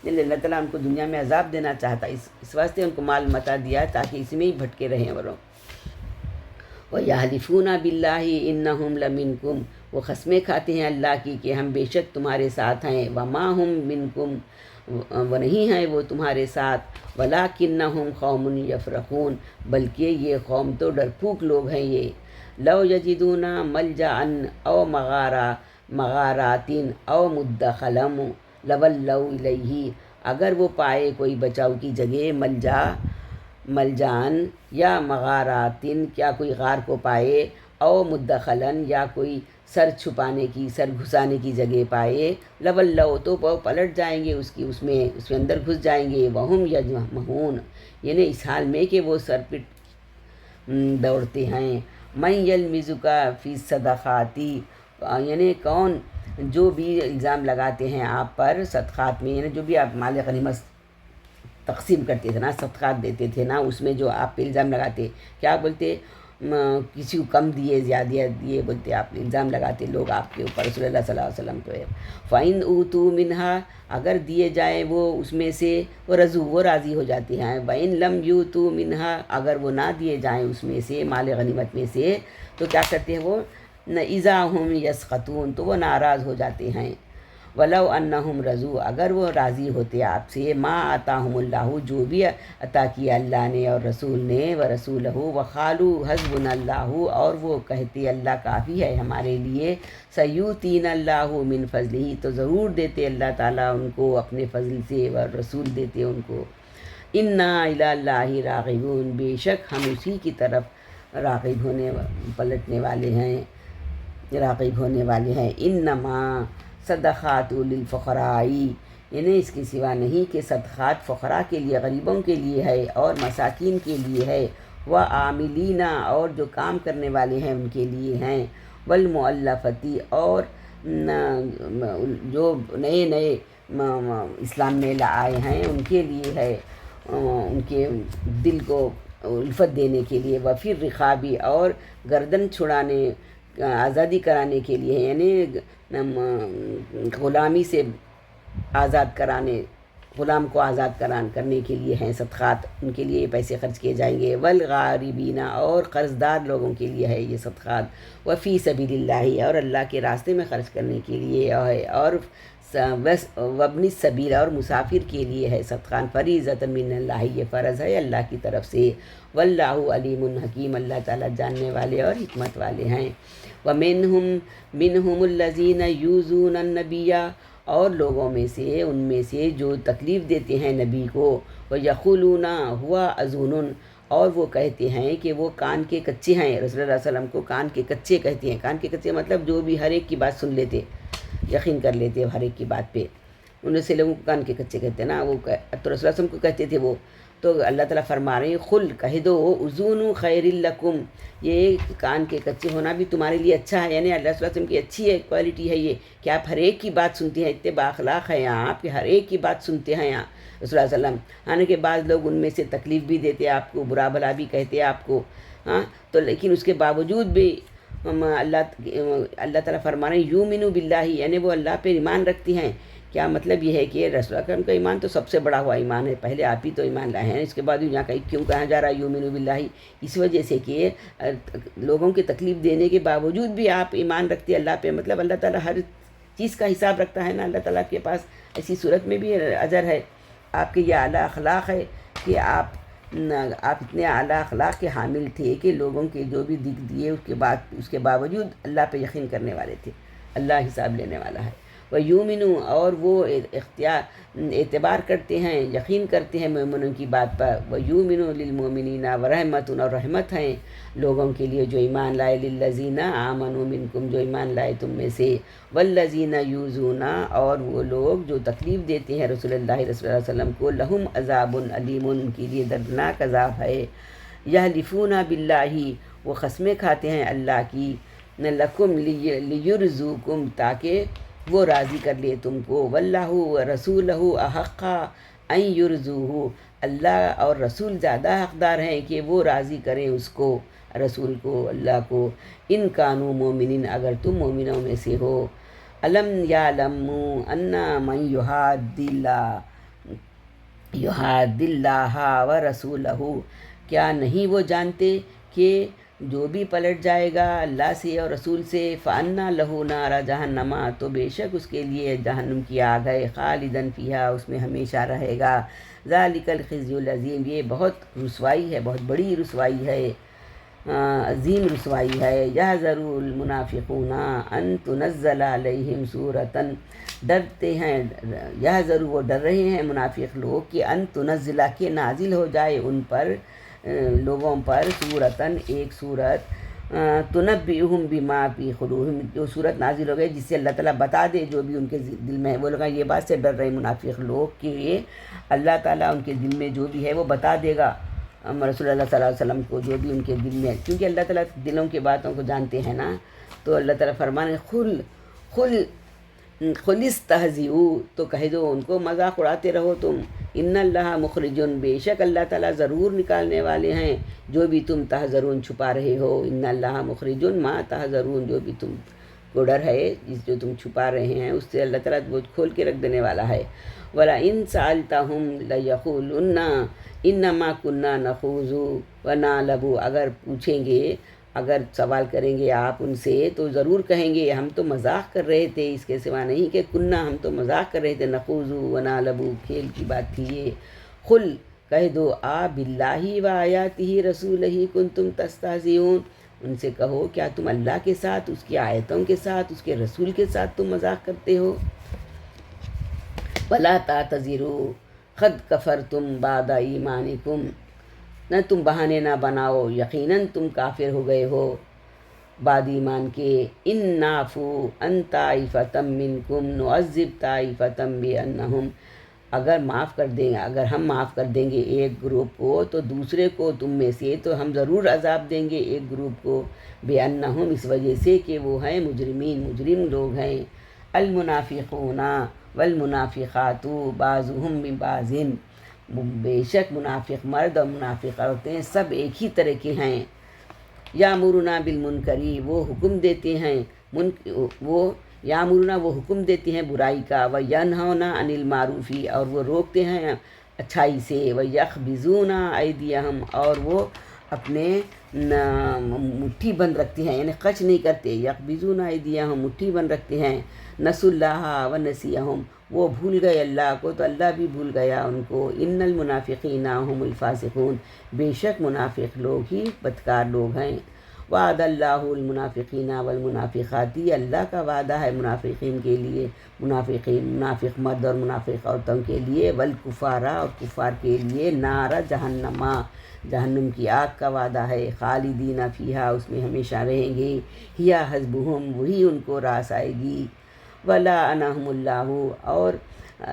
اللہ تعالیٰ ان کو دنیا میں عذاب دینا چاہتا، اس واسطے ان کو مال متا دیا تاکہ اس میں ہی بھٹکے رہیں وہ لوگ۔ وَيَحْلِفُونَ بِاللَّهِ إِنَّهُمْ لَمِنْكُمْ، وہ قسمیں کھاتے ہیں اللہ کی کہ ہم بے شک تمہارے ساتھ ہیں، وَمَا هُمْ مِنْكُمْ، وہ نہیں ہیں وہ تمہارے ساتھ، وَلَكِنَّهُمْ قَوْمٌ يَفْرَقُونَ، بلکہ یہ قوم تو ڈرپوک لوگ ہیں یہ۔ لَوْ يَجِدُونَ مَلْجَأً أَوْ مَغَارَاتٍ أَوْ مُدَّخَلًا لَوَلَّوْا إِلَيْهِ، اگر وہ پائے کوئی بچاؤ کی جگہ، ملجان یا مغاراتن، کیا کوئی غار کو پائے، او مدخلن، یا کوئی سر چھپانے کی، سر گھسانے کی جگہ پائے، لولو، تو وہ پلٹ جائیں گے اس میں اندر گھس جائیں گے، وہم یجمحون، یعنی اس حال میں کہ وہ سر پٹ دوڑتے ہیں۔ من یلمزک فی الصدقات، یعنی کون جو بھی الزام لگاتے ہیں آپ پر صدقات میں، یعنی جو بھی آپ مال غنیمت تقسیم کرتے تھے نا، صدقات دیتے تھے نا، اس میں جو آپ پہ الزام لگاتے، کیا بولتے، کسی کو کم دیے زیادہ دیے بولتے، آپ الزام لگاتے لوگ آپ کے اوپر، رسول اللہ صلی اللہ علیہ وسلم پہ۔ فَإِنْ أُوتُوا مِنْهَا، اگر دیے جائیں وہ اس میں سے، وہ راضی ہو جاتے ہیں۔ وَإِنْ لَمْ يُؤْتُوا مِنْهَا، اگر وہ نہ دیے جائیں اس میں سے، مال غنیمت میں سے، تو کیا کرتے ہیں وہ، اِذَا هُمْ يَسْخَطُونَ، تو وہ ناراض ہو جاتے ہیں۔ وَلَوْ أَنَّهُمْ رَضُوا، اگر وہ راضی ہوتے آپ سے، مَا آتَاهُمُ اللَّهُ، جو بھی عطا کیا اللہ نے اور رسول نے، وَرَسُولَهُ، وَقَالُوا حَسْبُنَا اللَّهُ، اور وہ کہتے اللہ کافی ہے ہمارے لیے، سَيُؤْتِينَا اللَّهُ مِنْ فَضْلِهِ، تو ضرور دیتے اللہ تعالیٰ ان کو اپنے فضل سے، ورسول دیتے ان کو۔ إِنَّا إِلَى اللَّهِ رَاغِبُونَ، بے شک ہم اسی کی طرف راغب پلٹنے والے ہیں، راغب ہونے والے ہیں۔ إِنَّمَا صدقات للفقراء، یعنی اس کے سوا نہیں کہ صدقات فقراء کے لیے، غریبوں کے لیے ہے، اور مساکین کے لیے ہے، وعاملین، اور جو کام کرنے والے ہیں ان کے لیے ہیں، والمؤلفۃ، اور جو نئے اسلام میں آئے ہیں ان کے لیے ہے، ان کے دل کو الفت دینے کے لیے، وفی الرقاب، اور گردن چھڑانے، آزادی کرانے کے لیے، یعنی غلامی سے آزاد کرانے، غلام کو آزاد کرنے کے لیے ہیں صدقات، ان کے لیے یہ پیسے خرچ کیے جائیں گے، والغاربین، اور قرض دار لوگوں کے لیے ہے یہ صدقات، وفی سبیل اللہ، اور اللہ کے راستے میں خرچ کرنے کے لیے ہے، اور وابن السبیل، اور مسافر کے لیے ہے صدقات، فریضۃ من اللہ، یہ فرض ہے اللہ کی طرف سے، واللہ علیم حکیم، اللہ تعالیٰ جاننے والے اور حکمت والے ہیں۔ وَمِنْهُمُ الَّذِينَ يُؤْذُونَ النَّبِيَّ، اور لوگوں میں سے ان میں سے جو تکلیف دیتے ہیں نبی کو، وَيَقُولُونَ هُوَ أَذُنٌ، اور وہ کہتے ہیں کہ وہ کان کے کچے ہیں، رسول اللہ علیہ وسلم کو کان کے کچے کہتے ہیں۔ کان کے کچے مطلب جو بھی ہر ایک کی بات سن لیتے، یقین کر لیتے ہر ایک کی بات پہ، ان سے لوگوں کو کان کے کچے کہتے ہیں نا، وہ تو رسول اللہ علیہ وسلم کو کہتے تھے وہ، تو اللہ تعالیٰ فرما رہے ہیں، قل کہہ دو، اذون خیر لکم، یہ کان کے کچے ہونا بھی تمہارے لیے اچھا ہے، یعنی اللہ صلی اللہ علیہ وسلم کی اچھی ہے کوالٹی ہے یہ کہ آپ ہر ایک کی بات سنتے ہیں، اتنے بااخلاق ہیں آپ کہ ہر ایک کی بات سنتے ہیں یہاں رسول اللہ علیہ وسلم، حالانکہ بعض لوگ ان میں سے تکلیف بھی دیتے آپ کو، برا بھلا بھی کہتے آپ کو، ہاں تو لیکن اس کے باوجود بھی اللہ تعالیٰ فرما رہے ہیں یؤمنوا باللہ، یعنی وہ اللہ پہ ایمان رکھتی ہیں۔ کیا مطلب یہ ہے کہ رسول اللہ کا ایمان تو سب سے بڑا ہوا ایمان ہے، پہلے آپ ہی تو ایمان لائے ہیں، اس کے بعد یہاں کیوں کہا جا رہا ہے یؤمنوا باللہ، اس وجہ سے کہ لوگوں کی تکلیف دینے کے باوجود بھی آپ ایمان رکھتے ہیں اللہ پہ، مطلب اللہ تعالیٰ ہر چیز کا حساب رکھتا ہے نا، اللہ تعالیٰ کے پاس ایسی صورت میں بھی اجر ہے، آپ کے یہ اعلیٰ اخلاق ہے کہ آپ اتنے اعلیٰ اخلاق کے حامل تھے کہ لوگوں کے جو بھی دکھ دیے اس کے باوجود اللہ پہ یقین کرنے والے تھے، اللہ حساب لینے والا ہے۔ وَيُؤْمِنُوا، اور وہ اعتبار کرتے ہیں، یقین کرتے ہیں مومنوں کی بات پر، وَيُؤْمِنُوا لِلْمُؤْمِنِينَ وَرَحْمَةٌ، اور رحمت ہیں لوگوں کے لیے جو ایمان لائے، لِلَّذِينَ آمَنُوا مِنْكُمْ، جو ایمان لائے تم میں سے، وَالَّذِينَ يُؤْذُونَ، اور وہ لوگ جو تکلیف دیتے ہیں رسول اللہ صلی اللہ علیہ وسلم کو، لَهُمْ عَذَابٌ عَلِيمٌ، ان کے لیے دردناک عذاب ہے۔ يَحْلِفُونَ بِاللَّهِ، وہ قسمیں کھاتے ہیں اللہ کی، لَكُمْ لِيُرْضُوكُمْ، تاکہ وہ راضی کر لے تم کو، واللہ ورسولہ احق ان یرضوہ، اللہ اور رسول زیادہ حقدار ہیں کہ وہ راضی کریں اس کو، رسول کو، اللہ کو، ان کانوا مومنین، اگر تم مومنوں میں سے ہو۔ الم یعلموا ان من یحاد اللہ ورسولہ، کیا نہیں وہ جانتے کہ جو بھی پلٹ جائے گا اللہ سے اور رسول سے، فَأَنَّ لَهُ نَارَ جَهَنَّمَ، تو بے شک اس کے لیے جہنم کی آگ ہے، خالداً فیہا، اس میں ہمیشہ رہے گا۔ ذَلِكَ الْخِزْيُ الْعَظِيمُ، یہ بہت رسوائی ہے، بہت بڑی رسوائی ہے، عظیم رسوائی ہے۔ یحذر المنافقون ان تنزل علیہم سورۃ، ڈرتے ہیں، یحذر وہ ڈر رہے ہیں منافق لوگ کہ ان تنزل، کہ نازل ہو جائے ان پر، لوگوں پر، سورتاً ایک سورت، تنبئہم بما فی قلوبہم، جو سورت نازل ہو گئی جس سے اللہ تعالیٰ بتا دے جو بھی ان کے دل میں ہے۔ وہ لوگ یہ بات سے ڈر رہے منافق لوگ کہ اللہ تعالیٰ ان کے دل میں جو بھی ہے وہ بتا دے گا رسول اللہ صلی اللہ علیہ وسلم کو، جو بھی ان کے دل میں ہے، کیونکہ اللہ تعالیٰ دلوں کی باتوں کو جانتے ہیں نا۔ تو اللہ تعالیٰ فرمانے قل استہزئوا، تو کہہ دو ان کو مذاق اڑاتے رہو تم، ان اللہ مخرجن، بے شک اللہ تعالیٰ ضرور نکالنے والے ہیں جو بھی تم تحذرون چھپا رہے ہو، ان اللہ مخرجن ما تحذرون، جو بھی تم کو ڈر ہے جو تم چھپا رہے ہیں اس سے اللہ تعالیٰ وہ کھول کے رکھ دینے والا ہے۔ وَلَئِن سَأَلْتَهُمْ لَيَقُولُنَّ إِنَّمَا كُنَّا نَخُوضُ وَنَلْعَبُ، اگر پوچھیں گے، اگر سوال کریں گے آپ ان سے تو ضرور کہیں گے ہم تو مذاق کر رہے تھے، اس کے سوا نہیں کہ کننا، ہم تو مذاق کر رہے تھے، نخوض ونلعب، کھیل کی بات تھی یہ۔ قل، کہہ دو، باللہ و آیاتہ رسولہ کنتم تستہزئون، ان سے کہو کیا تم اللہ کے ساتھ، اس کی آیتوں کے ساتھ، اس کے رسول کے ساتھ تم مذاق کرتے ہو؟ ولا تعتذروا قد کفرتم بعد ایمانکم، نہ تم بہانے نہ بناؤ، یقیناً تم کافر ہو گئے ہو بعد ایمان کے۔ ان نعفو عن طائفۃ منکم نعذب طائفۃ بانہم، اگر ہم معاف کر دیں گے ایک گروپ کو تو دوسرے کو تم میں سے تو ہم ضرور عذاب دیں گے ایک گروپ کو، بانہم، اس وجہ سے کہ وہ ہیں مجرم لوگ ہیں۔ المنافقون والمنافقات بعضهم من بعض، بے شک منافق مرد اور منافق عورتیں سب ایک ہی طرح کے ہیں۔ یامرون بالمنکر، وہ حکم دیتے ہیں، وہ حکم دیتے ہیں برائی کا، وینہون عن المعروف، اور وہ روکتے ہیں اچھائی سے، ویقبضون ایدیہم، اور وہ اپنے مٹھی بند رکھتے ہیں، یعنی قچ نہیں کرتے، یقبضون ایدیہم، مٹھی بند رکھتے ہیں۔ نسوا اللہ ونسیہم، وہ بھول گئے اللہ کو تو اللہ بھی بھول گیا ان کو۔ ان المنافقین هم الفاسقون، بے شک منافق لوگ ہی بدکار لوگ ہیں۔ وعد اللہ المنافقین والمنافقات، اللہ کا وعدہ ہے منافقین کے لیے، منافق مرد اور منافق عورتوں کے لیے، والکفار، اور کفار کے لیے، نار جہنم کی آگ کا وعدہ ہے، خالدین فیہا، اس میں ہمیشہ رہیں گے، ہی حسبہم، وہی ان کو راس آئے گی، ولعنہم اللہ، اور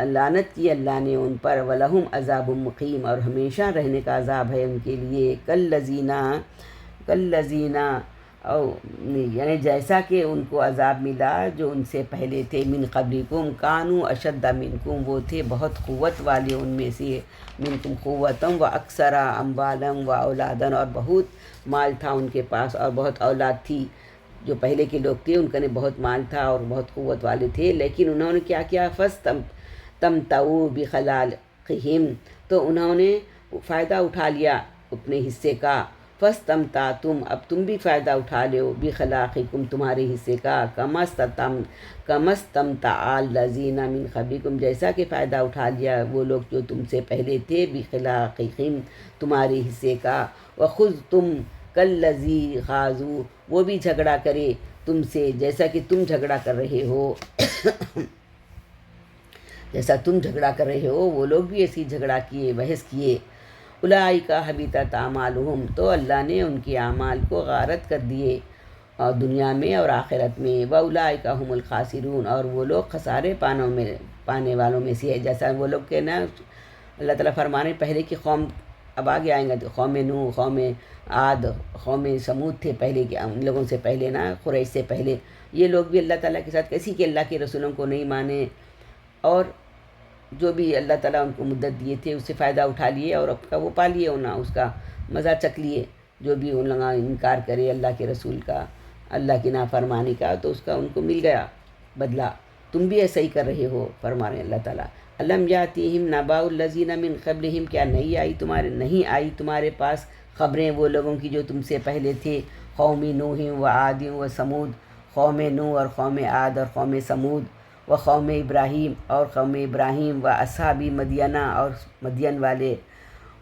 لعنت کی اللہ نے ان پر، ولہم عذاب مقیم، اور ہمیشہ رہنے کا عذاب ہے ان کے لیے، کالذین، یعنی جیسا کہ ان کو عذاب ملا جو ان سے پہلے تھے، من قبلکم کانوا اشد منکم، وہ تھے بہت قوت والے ان میں سے، منکم قوتم و اکثر اموالم و اولادن، اور بہت مال تھا ان کے پاس اور بہت اولاد تھی۔ جو پہلے کے لوگ تھے ان کا بہت مال تھا اور بہت قوت والے تھے، لیکن انہوں نے کیا کیا، فاستمتعوا بخلاقہم، تو انہوں نے فائدہ اٹھا لیا اپنے حصے کا، فاستمتعتم، اب تم بھی فائدہ اٹھا لو، بخلاقکم، تمہارے حصے کا، کما استمتع الذین من قبلکم، جیسا کہ فائدہ اٹھا لیا وہ لوگ جو تم سے پہلے تھے، بخلاقہم، تمہارے حصے کا، وخذتم کالذی خاضوا، وہ بھی جھگڑا کرے تم سے جیسا کہ تم جھگڑا کر رہے ہو، جیسا تم جھگڑا کر رہے ہو وہ لوگ بھی ایسی جھگڑا کیے، بحث کیے۔ اولئک حبطت اعمالہم، تو اللہ نے ان کے اعمال کو غارت کر دیے، اور دنیا میں اور آخرت میں، واولئک هم الخاسرون، اور وہ لوگ خسارے پانے والوں میں سے ہے، جیسا وہ لوگ کے نا اللہ تعالیٰ فرمانے پہلے کی قوم، اب آگے آئیں گا، قوم نوح، قوم عاد، قوم سمود تھے پہلے کے، ان لوگوں سے پہلے نا، قریش سے پہلے، یہ لوگ بھی اللہ تعالیٰ کے ساتھ کیسی کہ اللہ کے رسولوں کو نہیں مانے، اور جو بھی اللہ تعالیٰ ان کو مدت دیے تھے اس سے فائدہ اٹھا لیے اور اب کا وہ پا لیے ہونا، اس کا مزہ چکھ لیے۔ جو بھی ان لوگوں انکار کرے اللہ کے رسول کا، اللہ کی نافرمانی کا، تو اس کا ان کو مل گیا بدلہ۔ تم بھی ایسا ہی کر رہے ہو، فرما رہے ہیں اللہ تعالیٰ۔ الم یاتہم نبأ الذین من قبلہم، کیا نہیں آئی تمہارے پاس خبریں وہ لوگوں کی جو تم سے پہلے تھے، قوم نوح و عاد و سمود، قوم نوح اور قوم عاد اور قوم سمود، و قوم ابراہیم اور قوم ابراہیم، و اصحاب مدینہ اور مدین والے،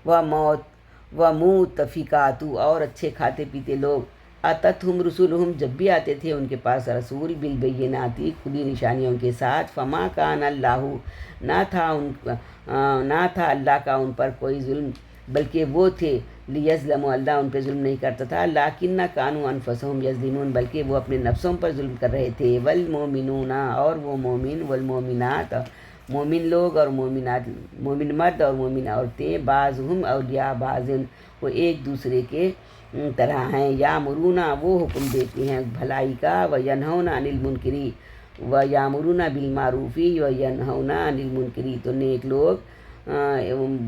و مؤتفقات اور اچھے کھاتے پیتے لوگ، اتتہم رسولہم جب بھی آتے تھے ان کے پاس رسول، بالبینات کھلی نشانیوں کے ساتھ، فما کان اللہ نہ تھا اللہ کا ان پر کوئی ظلم، بلکہ وہ تھے لیظلموا، اللہ ان پہ ظلم نہیں کرتا تھا، لیکن کانوا انفسہم یظلمون، بلکہ وہ اپنے نفسوں پر ظلم کر رہے تھے، والمؤمنون اور وہ مومن، والمؤمنات مومن لوگ اور مومنات، مومن مرد اور مومن عورتیں، بعضہم اولیاء بعض، وہ ایک دوسرے کے طرح ہیں، یامرون وہ حکم دیتے ہیں بھلائی کا، وینہون عن المنکر، ویامرون بالمعروف وینہون عن المنکر، تو نیک لوگ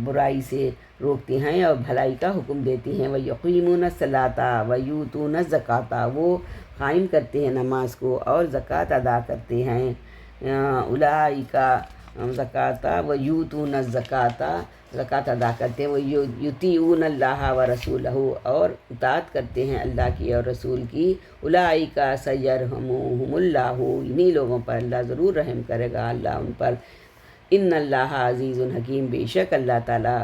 برائی سے روکتے ہیں اور بھلائی کا حکم دیتے ہیں، ویقیمون الصلاۃ ویؤتون الزکاۃ، وہ قائم کرتے ہیں نماز کو اور زکوٰۃ ادا کرتے ہیں، اولئک زکاۃ ویؤتون الزکاۃ، زکوٰۃ ادا کرتے ہیں، وہ یطیعون اللہ و رسولہ اور اطاعت کرتے ہیں اللہ کی اور رسول کی، اولئک سیرحمہم اللہ، انہی لوگوں پر اللہ ضرور رحم کرے گا اللہ ان پر، ان اللہ عزیز حکیم، بے شک اللہ تعالیٰ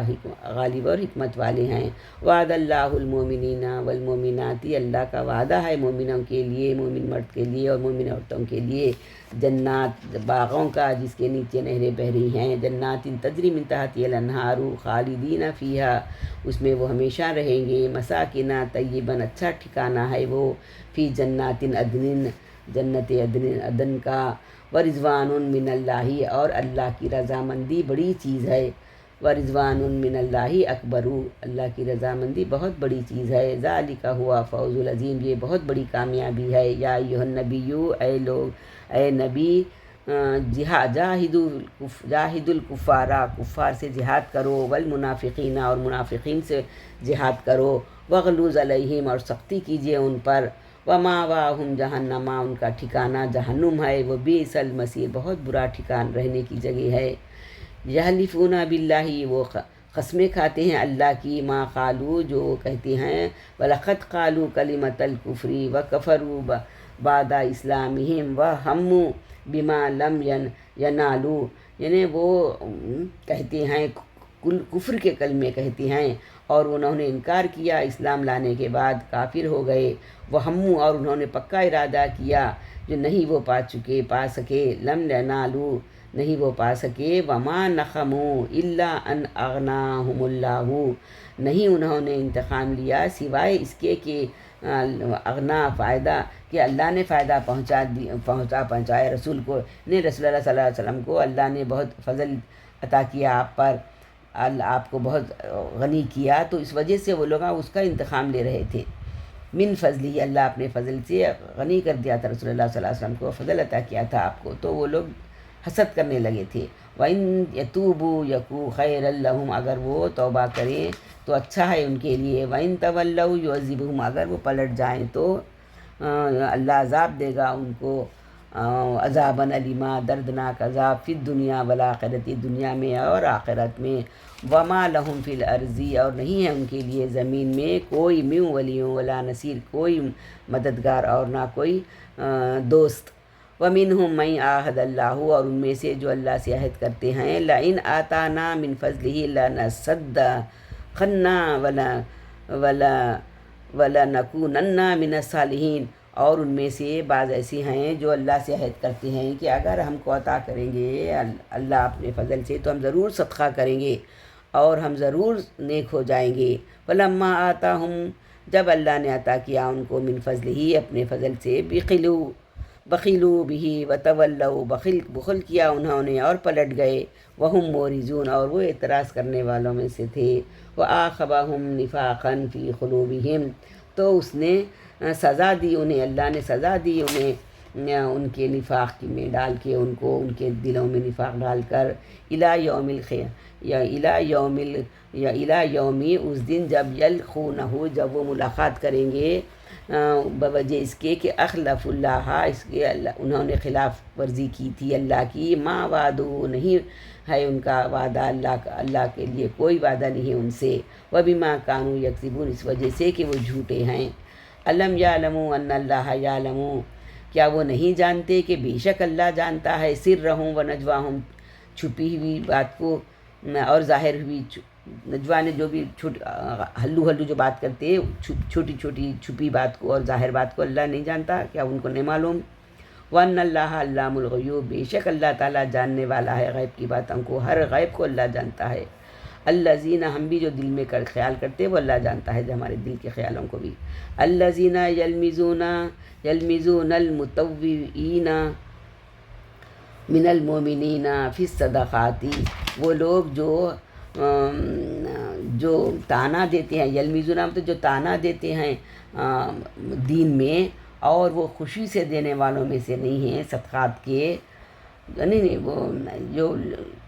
غالب اور حکمت والے ہیں، وعد اللہ المومنین والمومنات، اللہ کا وعدہ ہے مومنوں کے لیے، مومن مرد کے لیے اور مومن عورتوں کے لیے، جنات باغوں کا جس کے نیچے نہریں بہہ رہی ہیں، جنات تجری من تحتها الانہار خالدین فیہا، اس میں وہ ہمیشہ رہیں گے، مساکن طیبا اچھا ٹھکانہ ہے وہ، فی جنات عدن جنت عدن کا، ورضوان من اللہ اور اللہ کی رضامندی بڑی چیز ہے، ورضوان من اللہ اکبر، اللہ کی رضامندی بہت بڑی چیز ہے، ذالک ہوا فوز العظیم، یہ بہت بڑی کامیابی ہے، یا ایھا النبی، اے نبی، جاہد الکفار، کفار سے جہاد کرو، والمنافقین اور منافقین سے جہاد کرو، وغلظ علیہم اور سختی کیجیے ان پر، ومأواہم جہنم، ان کا ٹھکانہ جہنم ہے، وبئس المصیر، بہت برا ٹھکان رہنے کی جگہ ہے، یحلفون باللہ، وہ قسمیں کھاتے ہیں اللہ کی، ما قالوا جو وہ کہتے ہیں، وَلَقَدْ قَالُوا كَلِمَةَ الْكُفْرِ وَكَفَرُوا بعد اسلامہم وَہَمُّوا بِمَا لَمْ يَنَالُوا، یعنی وہ کہتے ہیں کفر کے کلمے کہتے ہیں اور انہوں نے انکار کیا اسلام لانے کے بعد، کافر ہو گئے، وَہَمُّوا اور انہوں نے پکا ارادہ کیا جو نہیں وہ پا سکے، لم ینالوا نہیں وہ پا سکے، وَمَا نَقَمُوا إِلَّا أَنْ أَغْنَاهُمُ اللَّهُ نہیں انہوں نے انتقام لیا سوائے اس کے کہ اغنا فائدہ، کہ اللہ نے فائدہ پہنچایا رسول کو، نے رسول اللہ صلی اللہ علیہ وسلم کو اللہ نے بہت فضل عطا کیا آپ پر، اللہ آپ کو بہت غنی کیا، تو اس وجہ سے وہ لوگ اس کا انتقام لے رہے تھے، من فضلی، اللہ اپنے فضل سے غنی کر دیا تھا رسول اللہ صلی اللہ علیہ وسلم کو، فضل عطا کیا تھا آپ کو، تو وہ لوگ حسد کرنے لگے تھے، وَإِن يَتُوبُوا يَكُ خَيْرًا لَّهُمْ اگر وہ توبہ کریں تو اچھا ہے ان کے لیے، وَإِن تَوَلَّوْا يُعَذِّبْهُمْ اگر وہ پلٹ جائیں تو اللہ عذاب دے گا ان کو، عذابًا علیما، دردناک عذاب، فی الدنیا والآخرۃ، دنیا میں اور آخرت میں، وما لہم فی الارض اور نہیں ہے ان کے لیے زمین میں کوئی من ولی ولا نصیر، کوئی مددگار اور نہ کوئی دوست، ومنہم من عاہد اللہ اور ان میں سے جو اللہ سے عہد کرتے ہیں، لئن آتانا من فضلہ لنصدقن ولنکونن من الصالحین، اور ان میں سے بعض ایسی ہیں جو اللہ سے عہد کرتے ہیں کہ اگر ہم کو عطا کریں گے اللہ اپنے فضل سے تو ہم ضرور صدقہ کریں گے اور ہم ضرور نیک ہو جائیں گے، فلما آتاہم جب اللہ نے عطا کیا ان کو من فضلہ اپنے فضل سے، بخلوا بہ وتولوا بخل کیا انہوں نے اور پلٹ گئے، وہم مورزون اور وہ اعتراض کرنے والوں میں سے تھے، وآخبہم نفاقا فی قلوبہم تو اس نے سزا دی انہیں، اللہ نے سزا دی انہیں ان کے نفاق میں ڈال کے، ان کو ان کے دلوں میں نفاق ڈال کر، الی یوم الخیر یا الی یومی، اس دن جب یلقونہ، جب وہ ملاقات کریں گے بوجہ اس کے کہ اخلف اللہ، اس کے انہوں نے خلاف ورزی کی تھی اللہ کی، ما وعدو، نہیں ہے ان کا وعدہ اللہ کے لیے کوئی وعدہ نہیں ہے ان سے، وبما کانوا یکذبون، اس وجہ سے کہ وہ جھوٹے ہیں۔ الم یعلموا ان اللہ یعلم، کیا وہ نہیں جانتے کہ بے شک اللہ جانتا ہے، سرہم و نجواہم، چھپی ہوئی بات کو اور ظاہر ہوئی، نجوا نے جو بھی ہلو جو بات کرتے ہیں، چھوٹی چھوٹی چھپی بات کو اور ظاہر بات کو اللہ نہیں جانتا، کیا ان کو نہیں معلوم؟ وَأَنَّ اللَّهَ عَلَّامُ الْغُیُوبِ، بے شک اللہ تعالیٰ جاننے والا ہے غیب کی باتوں کو، ہر غیب کو اللہ جانتا ہے۔ الذین، ہم بھی جو دل میں خیال کرتے ہیں وہ اللہ جانتا ہے، جو ہمارے دل کے خیالوں کو بھی۔ الذین یلمزون المطوعین من المؤمنین فی الصدقات، وہ لوگ جو تانا دیتے ہیں، یلمزون تو جو تانا دیتے ہیں دین میں، اور وہ خوشی سے دینے والوں میں سے نہیں ہیں صدقات کے، نہیں وہ جو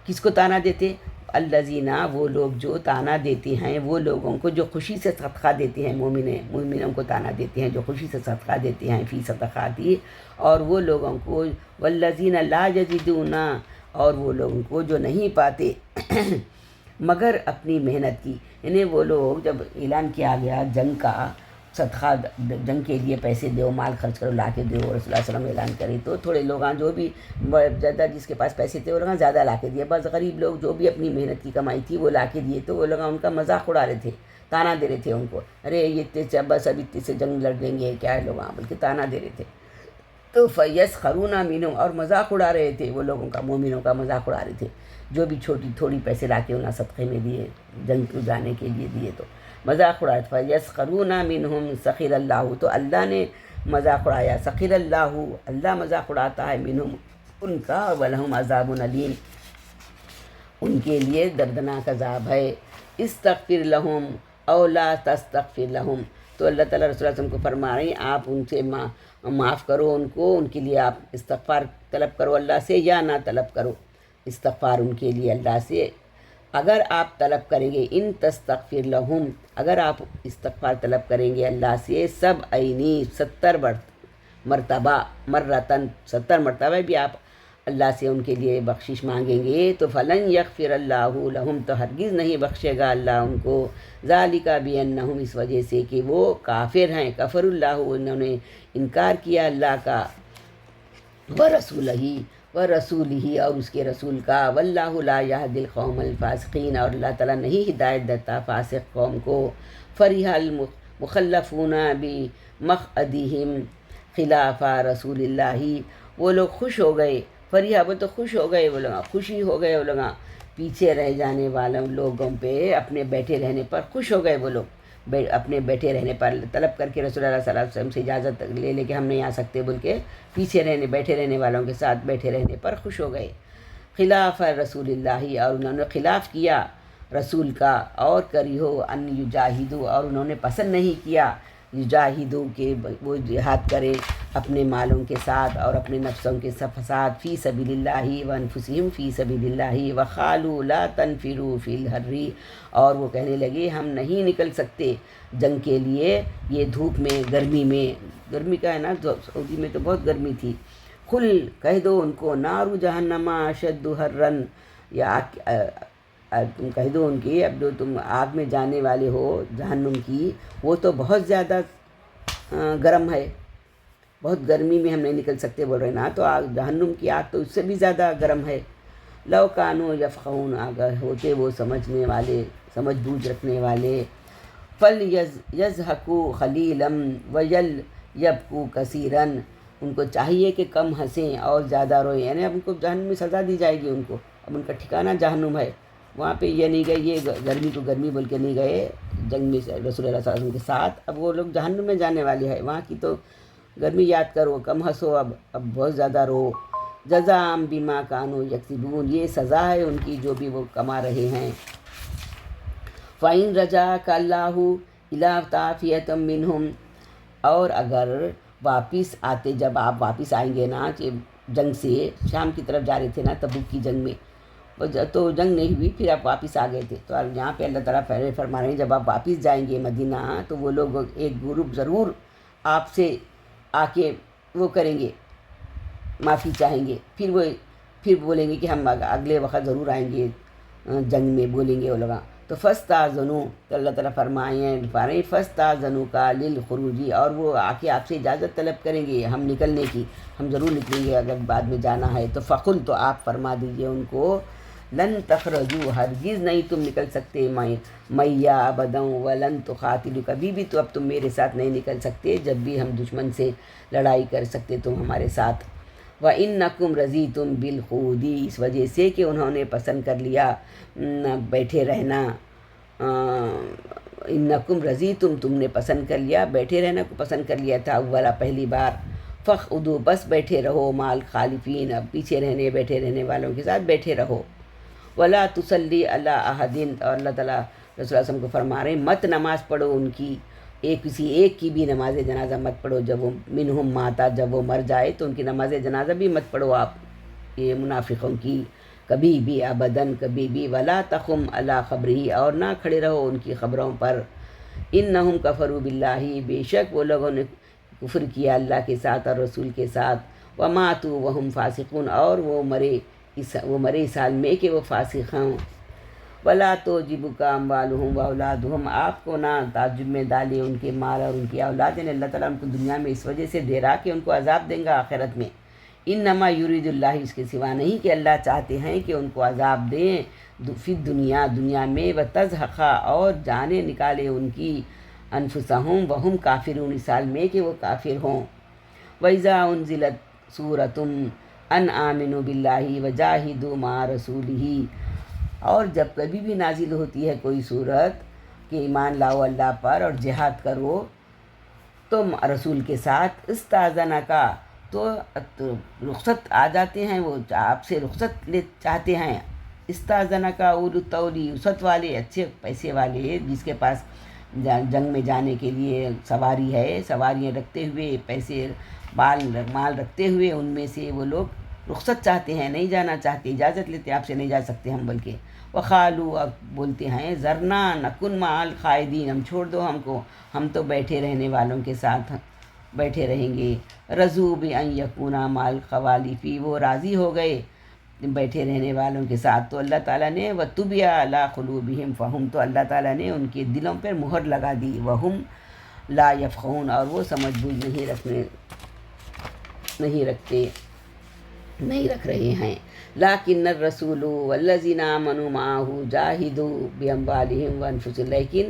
کس کو تانا دیتے، الذین، وہ لوگ جو تانا دیتے ہیں وہ لوگوں کو جو خوشی سے صدقہ دیتے ہیں، مومنوں کو تانا دیتے ہیں جو خوشی سے صدقہ دیتے ہیں فی صدقاتی، اور وہ لوگوں کو، والذین لا یجدون، اور وہ لوگوں کو جو نہیں پاتے مگر اپنی محنت کی، یعنی وہ لوگ جب اعلان کیا گیا جنگ کا، صدقہ جنگ کے لیے پیسے دو، مال خرچ کرو، لا کے دو، رسول اللہ صلی اللہ علیہ وسلم اعلان کرے تو تھوڑے لوگ جو بھی زیادہ جس کے پاس پیسے تھے وہ لوگ زیادہ لا کے دیے، بس غریب لوگ جو بھی اپنی محنت کی کمائی تھی وہ لا کے دیے، تو وہ لوگ ان کا مذاق اڑا رہے تھے، تانا دے رہے تھے ان کو، ارے یہ اتنے بس اب اتنے سے جنگ لڑ لیں گے کیا ہے لوگ، بلکہ تانا دے رہے تھے، تو فیسخرون منہم، اور مذاق اڑا رہے تھے وہ لوگوں کا، مومنوں کا مذاق اڑا رہے تھے، جو بھی تھوڑی پیسے لا کے انہیں صدقے میں دیے، جنگ کو جانے کے لیے دیے، تو مذاق اڑایا، فیسخرون منہم سخر اللہ، تو اللہ نے مذاق اڑایا، سخر اللہ مذاق اڑاتا ہے منہم ان کا، ولہم عذاب علیم، ان کے لیے دردناک عذاب ہے۔ استغفر لہم او لا تستغفر لہم، تو اللہ تعالیٰ رسول اللہ علیہ وسلم کو فرما رہے ہیں آپ ان سے معاف کرو ان کو، ان کے لیے آپ استغفار طلب کرو اللہ سے یا نہ طلب کرو استغفار ان کے لیے اللہ سے، اگر آپ طلب کریں گے، ان تستغفر لہم، اگر آپ استغفار طلب کریں گے اللہ سے، 70 مرتبہ، مرتن 70 مرتبہ بھی آپ اللہ سے ان کے لیے بخشش مانگیں گے، تو فلن یغفر اللہ لہم، تو ہرگز نہیں بخشے گا اللہ ان کو، ذالک بانہم، اس وجہ سے کہ وہ کافر ہیں، کفر اللہ، انہوں نے انکار کیا اللہ کا، ورسولہ، اور اس کے رسول کا، واللہ لا یہدی القوم الفاسقین، اور اللہ تعالیٰ نہیں ہدایت دیتا فاسق قوم کو۔ فرح المخلفون بمقعدہم خلاف رسول اللہ، وہ لوگ خوش ہو گئے، فرح وہ تو خوش ہو گئے، وہ لوگ خوشی ہو گئے، وہ لوگ پیچھے رہ جانے والوں لوگوں پہ اپنے بیٹھے رہنے پر خوش ہو گئے، وہ لوگ اپنے بیٹھے رہنے پر طلب کر کے رسول اللہ صلی اللہ علیہ وسلم سے اجازت لے کہ ہم نہیں آ سکتے بول کے، پیچھے بیٹھے رہنے والوں کے ساتھ بیٹھے رہنے پر خوش ہو گئے، خلاف رسول اللہ، اور انہوں نے خلاف کیا رسول کا، اور کریہو ان یجاہدو، اور انہوں نے پسند نہیں کیا یجاہدو کہ وہ جہاد کرے اپنے مالوں کے ساتھ اور اپنے نفسوں کے ساتھ، فی سبیل اللہ وانفسہم فی سبیل اللہ، وقالوا لا تنفروا فی الحر، اور وہ کہنے لگے ہم نہیں نکل سکتے جنگ کے لیے یہ دھوپ میں، گرمی کا ہے نا، سعودی میں تو بہت گرمی تھی، کہہ دو ان کو، نار جہنم اشد حرن، یا تم کہہ دو ان کی، اب جو تم آگ میں جانے والے ہو جہنم کی، وہ تو بہت زیادہ گرم ہے، بہت گرمی میں ہم نہیں نکل سکتے بول رہے نا، تو جہنم کی آگ تو اس سے بھی زیادہ گرم ہے، لو کانوا یفقہون، اگر ہوتے وہ سمجھنے والے، سمجھ بوجھ رکھنے والے، فلیضحکوا قلیلا ولیبکوا کثیرا، ان کو چاہیے کہ کم ہنسیں اور زیادہ روئیں، یعنی اب ان کو جہنم میں سزا دی جائے گی ان کو، اب ان کا ٹھکانہ جہنم ہے، وہاں پہ یہ نہیں گئے، یہ گرمی کو گرمی بول کے نہیں گئے جنگ میں رسول اللہ صلی اللہ علیہ وسلم کے ساتھ، اب وہ لوگ جہنم میں جانے والے ہیں، وہاں کی تو گرمی یاد کرو، کم ہنسو، اب بہت زیادہ رو، جزاء بما کانوا یکسبون، یہ سزا ہے ان کی جو بھی وہ کما رہے ہیں۔ فَإِن رَجَعَكَ اللَّهُ إِلَىٰ طَائِفَةٍ مِّنْهُمْ، اور اگر واپس آتے، جب آپ واپس آئیں گے نا کہ جنگ سے شام کی طرف جا رہے تھے نا تبوک کی جنگ میں، تو جنگ نہیں ہوئی، پھر آپ واپس آ گئے تھے، تو یہاں پہ اللہ تعالیٰ فرما رہے ہیں جب آپ واپس جائیں گے مدینہ تو وہ لوگ ایک گروپ ضرور آپ سے آ کے وہ کریں گے، معافی چاہیں گے، پھر بولیں گے کہ ہم اگلے وقت ضرور آئیں گے جنگ میں، بولیں گے وہ لوگ۔ تو فاستاذنوا، تو اللہ تعالیٰ فرمائیں فاستاذنوا کا للخروجی، اور وہ آ کے آپ سے اجازت طلب کریں گے ہم نکلنے کی، ہم ضرور نکلیں گے اگر بعد میں جانا ہے تو، فقل، تو آپ فرما دیجئے ان کو، لن تخرجوا، ہرگز نہیں تم نکل سکتے، میّا ابدا ولن تقاتلوا، کبھی بھی تو اب تم میرے ساتھ نہیں نکل سکتے، جب بھی ہم دشمن سے لڑائی کر سکتے تم ہمارے ساتھ۔ وَإِنَّكُمْ رَضِيتُمْ بِالْقُعُودِ، اس وجہ سے کہ انہوں نے پسند کر لیا بیٹھے رہنا، اِنَّكُمْ رَضِيتُمْ، تم نے پسند کر لیا، بیٹھے رہنا کو پسند کر لیا تھا اولا پہلی بار، فَاقْعُدُوا، بس بیٹھے رہو، مع الخالفین، اب پیچھے رہنے بیٹھے رہنے والوں کے ساتھ بیٹھے رہو۔ وَلَا تُصَلِّ عَلَىٰ أَحَدٍ، اور اللہ تعالیٰ رسول اللہ علیہ وسلم کو فرما رہے ہیں مت نماز پڑھو ان کی، کسی ایک کی بھی نماز جنازہ مت پڑھو، جب وہ منہم ماتا، جب وہ مر جائے تو ان کی نماز جنازہ بھی مت پڑھو آپ، یہ منافقوں کی، کبھی بھی، ابداً کبھی بھی، ولا تقم علی قبرہ، اور نہ کھڑے رہو ان کی قبروں پر، انہم کفروا باللہ، بے شک وہ لوگوں نے کفر کیا اللہ کے ساتھ اور رسول کے ساتھ، وماتوا وہم فاسقون، اور وہ مرے اس حال میں کہ وہ فاسق ہوں۔ ولا تعجبک اموالہم واولادہم، آپ کو نہ تعجب میں ڈالے ان کے مال اور ان کی اولاد، یعنی اللہ تعالیٰ ان کو دنیا میں اس وجہ سے دے رہا کہ ان کو عذاب دیں گا آخرت میں، انما یرید اللہ، اس کے سوا نہیں کہ اللہ چاہتے ہیں کہ ان کو عذاب دیں فی دنیا میں، وتزہق، اور جانیں نکالے ان کی، انفسہم وہم کافرون، اس حال میں کہ وہ کافر ہوں۔ وَإِذَا أُنزِلَتْ سُورَةٌ أَنْ آمِنُوا بِاللَّهِ وَجَاهِدُوا مَعَ رَسُولِهِ، اور جب کبھی بھی نازل ہوتی ہے کوئی صورت کہ ایمان لاؤ اللہ پر اور جہاد کرو تم رسول کے ساتھ، استاذنہ کا، تو رخصت آ جاتے ہیں، وہ آپ سے رخصت چاہتے ہیں، استاذنہ کا اولو الطول، وسعت والے، اچھے پیسے والے، جس کے پاس جنگ میں جانے کے لیے سواری ہے، سواریاں رکھتے ہوئے، پیسے مال رکھتے ہوئے، ان میں سے وہ لوگ رخصت چاہتے ہیں، نہیں جانا چاہتے، اجازت لیتے آپ سے نہیں جا سکتے ہم، بلکہ وقالوا، اب بولتے ہیں، ذرنا نکن مع القاعدین، ہم چھوڑ دو ہم کو، ہم تو بیٹھے رہنے والوں کے ساتھ بیٹھے رہیں گے، رضوا بان یکونا مع الخوالف، وہ راضی ہو گئے بیٹھے رہنے والوں کے ساتھ، تو اللہ تعالیٰ نے وطبع علی قلوبہم فہم، تو اللہ تعالیٰ نے ان کے دلوں پر مہر لگا دی، وہم لا یفقہون، اور وہ سمجھ بوجھ نہیں رکھ رہے ہیں، لیکن الرسول والذین آمنوا معہ جاہدوا باموالہم وانفسہم، لیکن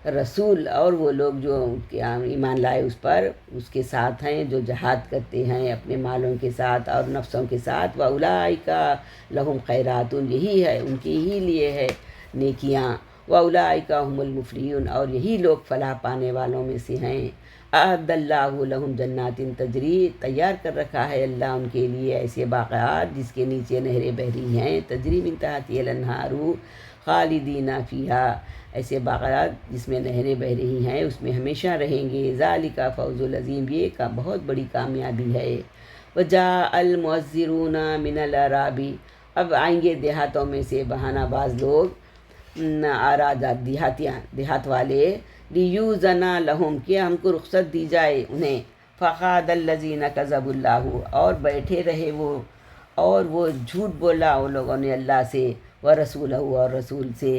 رسول اور وہ لوگ جو ایمان لائے اس پر، اس کے ساتھ ہیں، جو جہاد کرتے ہیں اپنے مالوں کے ساتھ اور نفسوں کے ساتھ، وَأُولَٰئِکَ لَهُمْ خَیرَاتٌ، یہی ہے ان کے ہی لیے ہے نیکیاں، وَأُولَٰئِکَ هُمُ الْمُفْلِحُونَ، اور یہی لوگ فلاح پانے والوں میں سے ہیں، اعد اللہ لہم جنات تجری، تیار کر رکھا ہے اللہ ان کے لیے ایسے باغات جس کے نیچے نہریں بہہ رہی ہیں، تجری من تحتہا الانہار خالدین فیہا، ایسے باغات جس میں نہریں بہہ رہی ہیں اس میں ہمیشہ رہیں گے، ذالک فوز العظیم، یہ کا بہت بڑی کامیابی ہے۔ وجاء المعذرون من الاعراب، اب آئیں گے دیہاتوں میں سے بہانہ باز لوگ، دیہات والے، لیوزن لہم، کہ ہم کو رخصت دی جائے انہیں، فقعد الذین کذبوا اللہ، اور بیٹھے رہے وہ جھوٹ بولا وہ لوگوں نے اللہ سے، ورسولہ، اور رسول سے،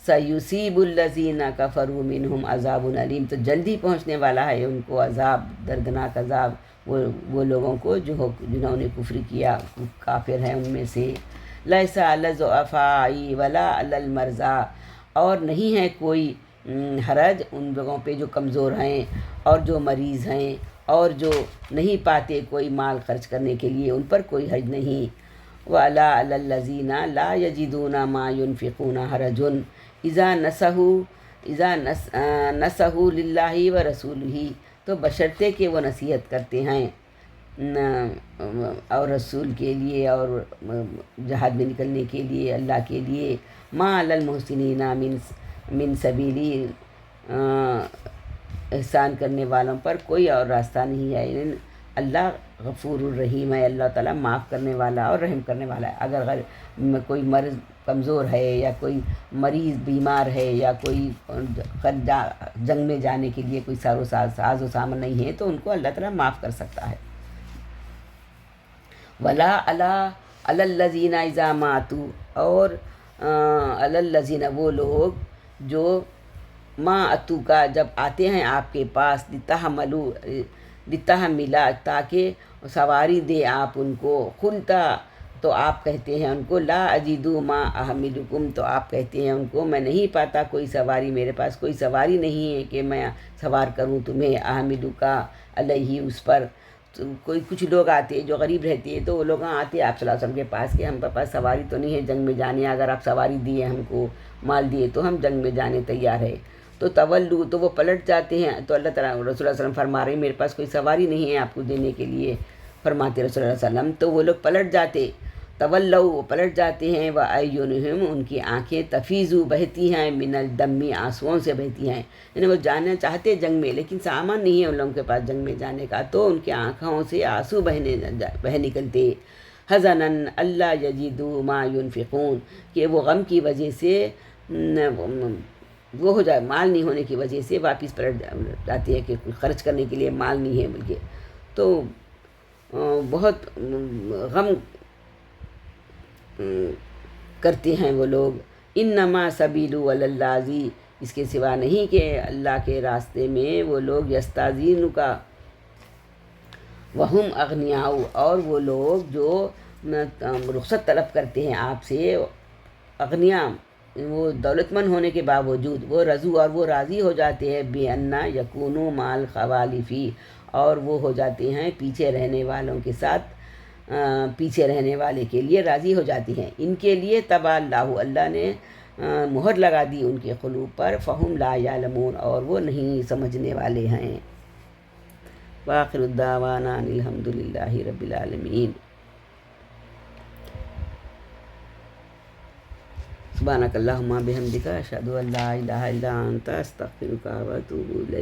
سیصیب الذین کفروا منہم عذاب علیم، تو جلدی پہنچنے والا ہے ان کو عذاب، دردناک عذاب، وہ لوگوں کو جنہوں نے کفر کیا، کافر ہیں ان میں سے۔ لیس علی الضعفاء ولا علی المرضى، اور نہیں ہے کوئی حرج ان لوگوں پہ جو کمزور ہیں اور جو مریض ہیں اور جو نہیں پاتے کوئی مال خرچ کرنے کے لیے، ان پر کوئی حرج نہیں۔ وَعَلَىٰ عَلَى الَّذِينَ لَا يَجِدُونَ مَا يُنْفِقُونَ حَرَجٌ اذا نصحوا للہ ورسولہ، تو بشرطے کہ وہ نصیحت کرتے ہیں اور رسول کے لیے اور جہاد میں نکلنے کے لیے اللہ کے لیے، ما علی المحسنین من سبیلی، احسان کرنے والوں پر کوئی اور راستہ نہیں ہے. یعنی اللہ غفور الرحیم ہے، اللہ تعالیٰ معاف کرنے والا اور رحم کرنے والا ہے. اگر کوئی مرض کمزور ہے یا کوئی مریض بیمار ہے یا کوئی جنگ میں جانے کے لیے کوئی ساز و سامان نہیں ہے تو ان کو اللہ تعالیٰ معاف کر سکتا ہے. ولا علی الذین اذا ماتوا، اور علی الذین وہ لوگ جو ما اتو کا جب آتے ہیں آپ کے پاس، لتحملا تاکہ سواری دے آپ ان کو، قلتا تو آپ کہتے ہیں ان کو، لا اجدو ما احملکم تو آپ کہتے ہیں ان کو میں نہیں پاتا کوئی سواری، میرے پاس کوئی سواری نہیں ہے کہ میں سوار کروں تمہیں، احملکا علیہ اس پر. کچھ لوگ آتے جو غریب رہتے ہیں تو وہ لوگ آتے آپ صلی اللہ علیہ وسلم کے پاس کہ ہم پاس سواری تو نہیں ہے جنگ میں جانے، اگر آپ سواری دیے ہم کو، مال دیے تو ہم جنگ میں جانے تیار ہے. تو تولو تو وہ پلٹ جاتے ہیں. تو اللہ تعالیٰ رسول اللہ صلی اللہ علیہ وسلم فرما رہے ہیں میرے پاس کوئی سواری نہیں ہے آپ کو دینے کے لیے، فرماتے رسول اللہ صلی اللہ علیہ وسلم. تو وہ لوگ پلٹ جاتے، تولو وہ پلٹ جاتے ہیں، وَأَعْيُنُهُمْ ان کی آنکھیں، تفیض بہتی ہیں، من الدم آنسوؤں سے بہتی ہیں. یعنی وہ جانا چاہتے جنگ میں لیکن سامان نہیں ہے ان لوگوں کے پاس جنگ میں جانے کا، تو ان کی آنکھوں سے آنسو بہ نکلتے. حزناً اللہ یجدوا ما ينفقون، کہ وہ غم کی وجہ سے وہ ہو جائے، مال نہیں ہونے کی وجہ سے واپس پلٹ جاتی ہے کہ خرچ کرنے کے لیے مال نہیں ہے بلکہ. تو بہت غم کرتے ہیں وہ لوگ. انما سبیل علی اللہ، اس کے سوا نہیں کہ اللہ کے راستے میں وہ لوگ یستاذین کا وہم اغنیاء، اور وہ لوگ جو رخصت طلب کرتے ہیں آپ سے، اغنیاء وہ دولت مند ہونے کے باوجود، وہ رضو اور وہ راضی ہو جاتے ہیں، بے انا یکونو مال خوالفی، اور وہ ہو جاتے ہیں پیچھے رہنے والوں کے ساتھ، پیچھے رہنے والے کے لیے راضی ہو جاتی ہیں. ان کے لیے طبع اللہ، اللہ نے مہر لگا دی ان کے قلوب پر، فہم لا یعلمون اور وہ نہیں سمجھنے والے ہیں. وآخر الدعوانا ان الحمد للہ رب العالمین. سبحانک اللہم بحمدک اشہد ان لا الہ الا انت استغفرک و اتوب الیک.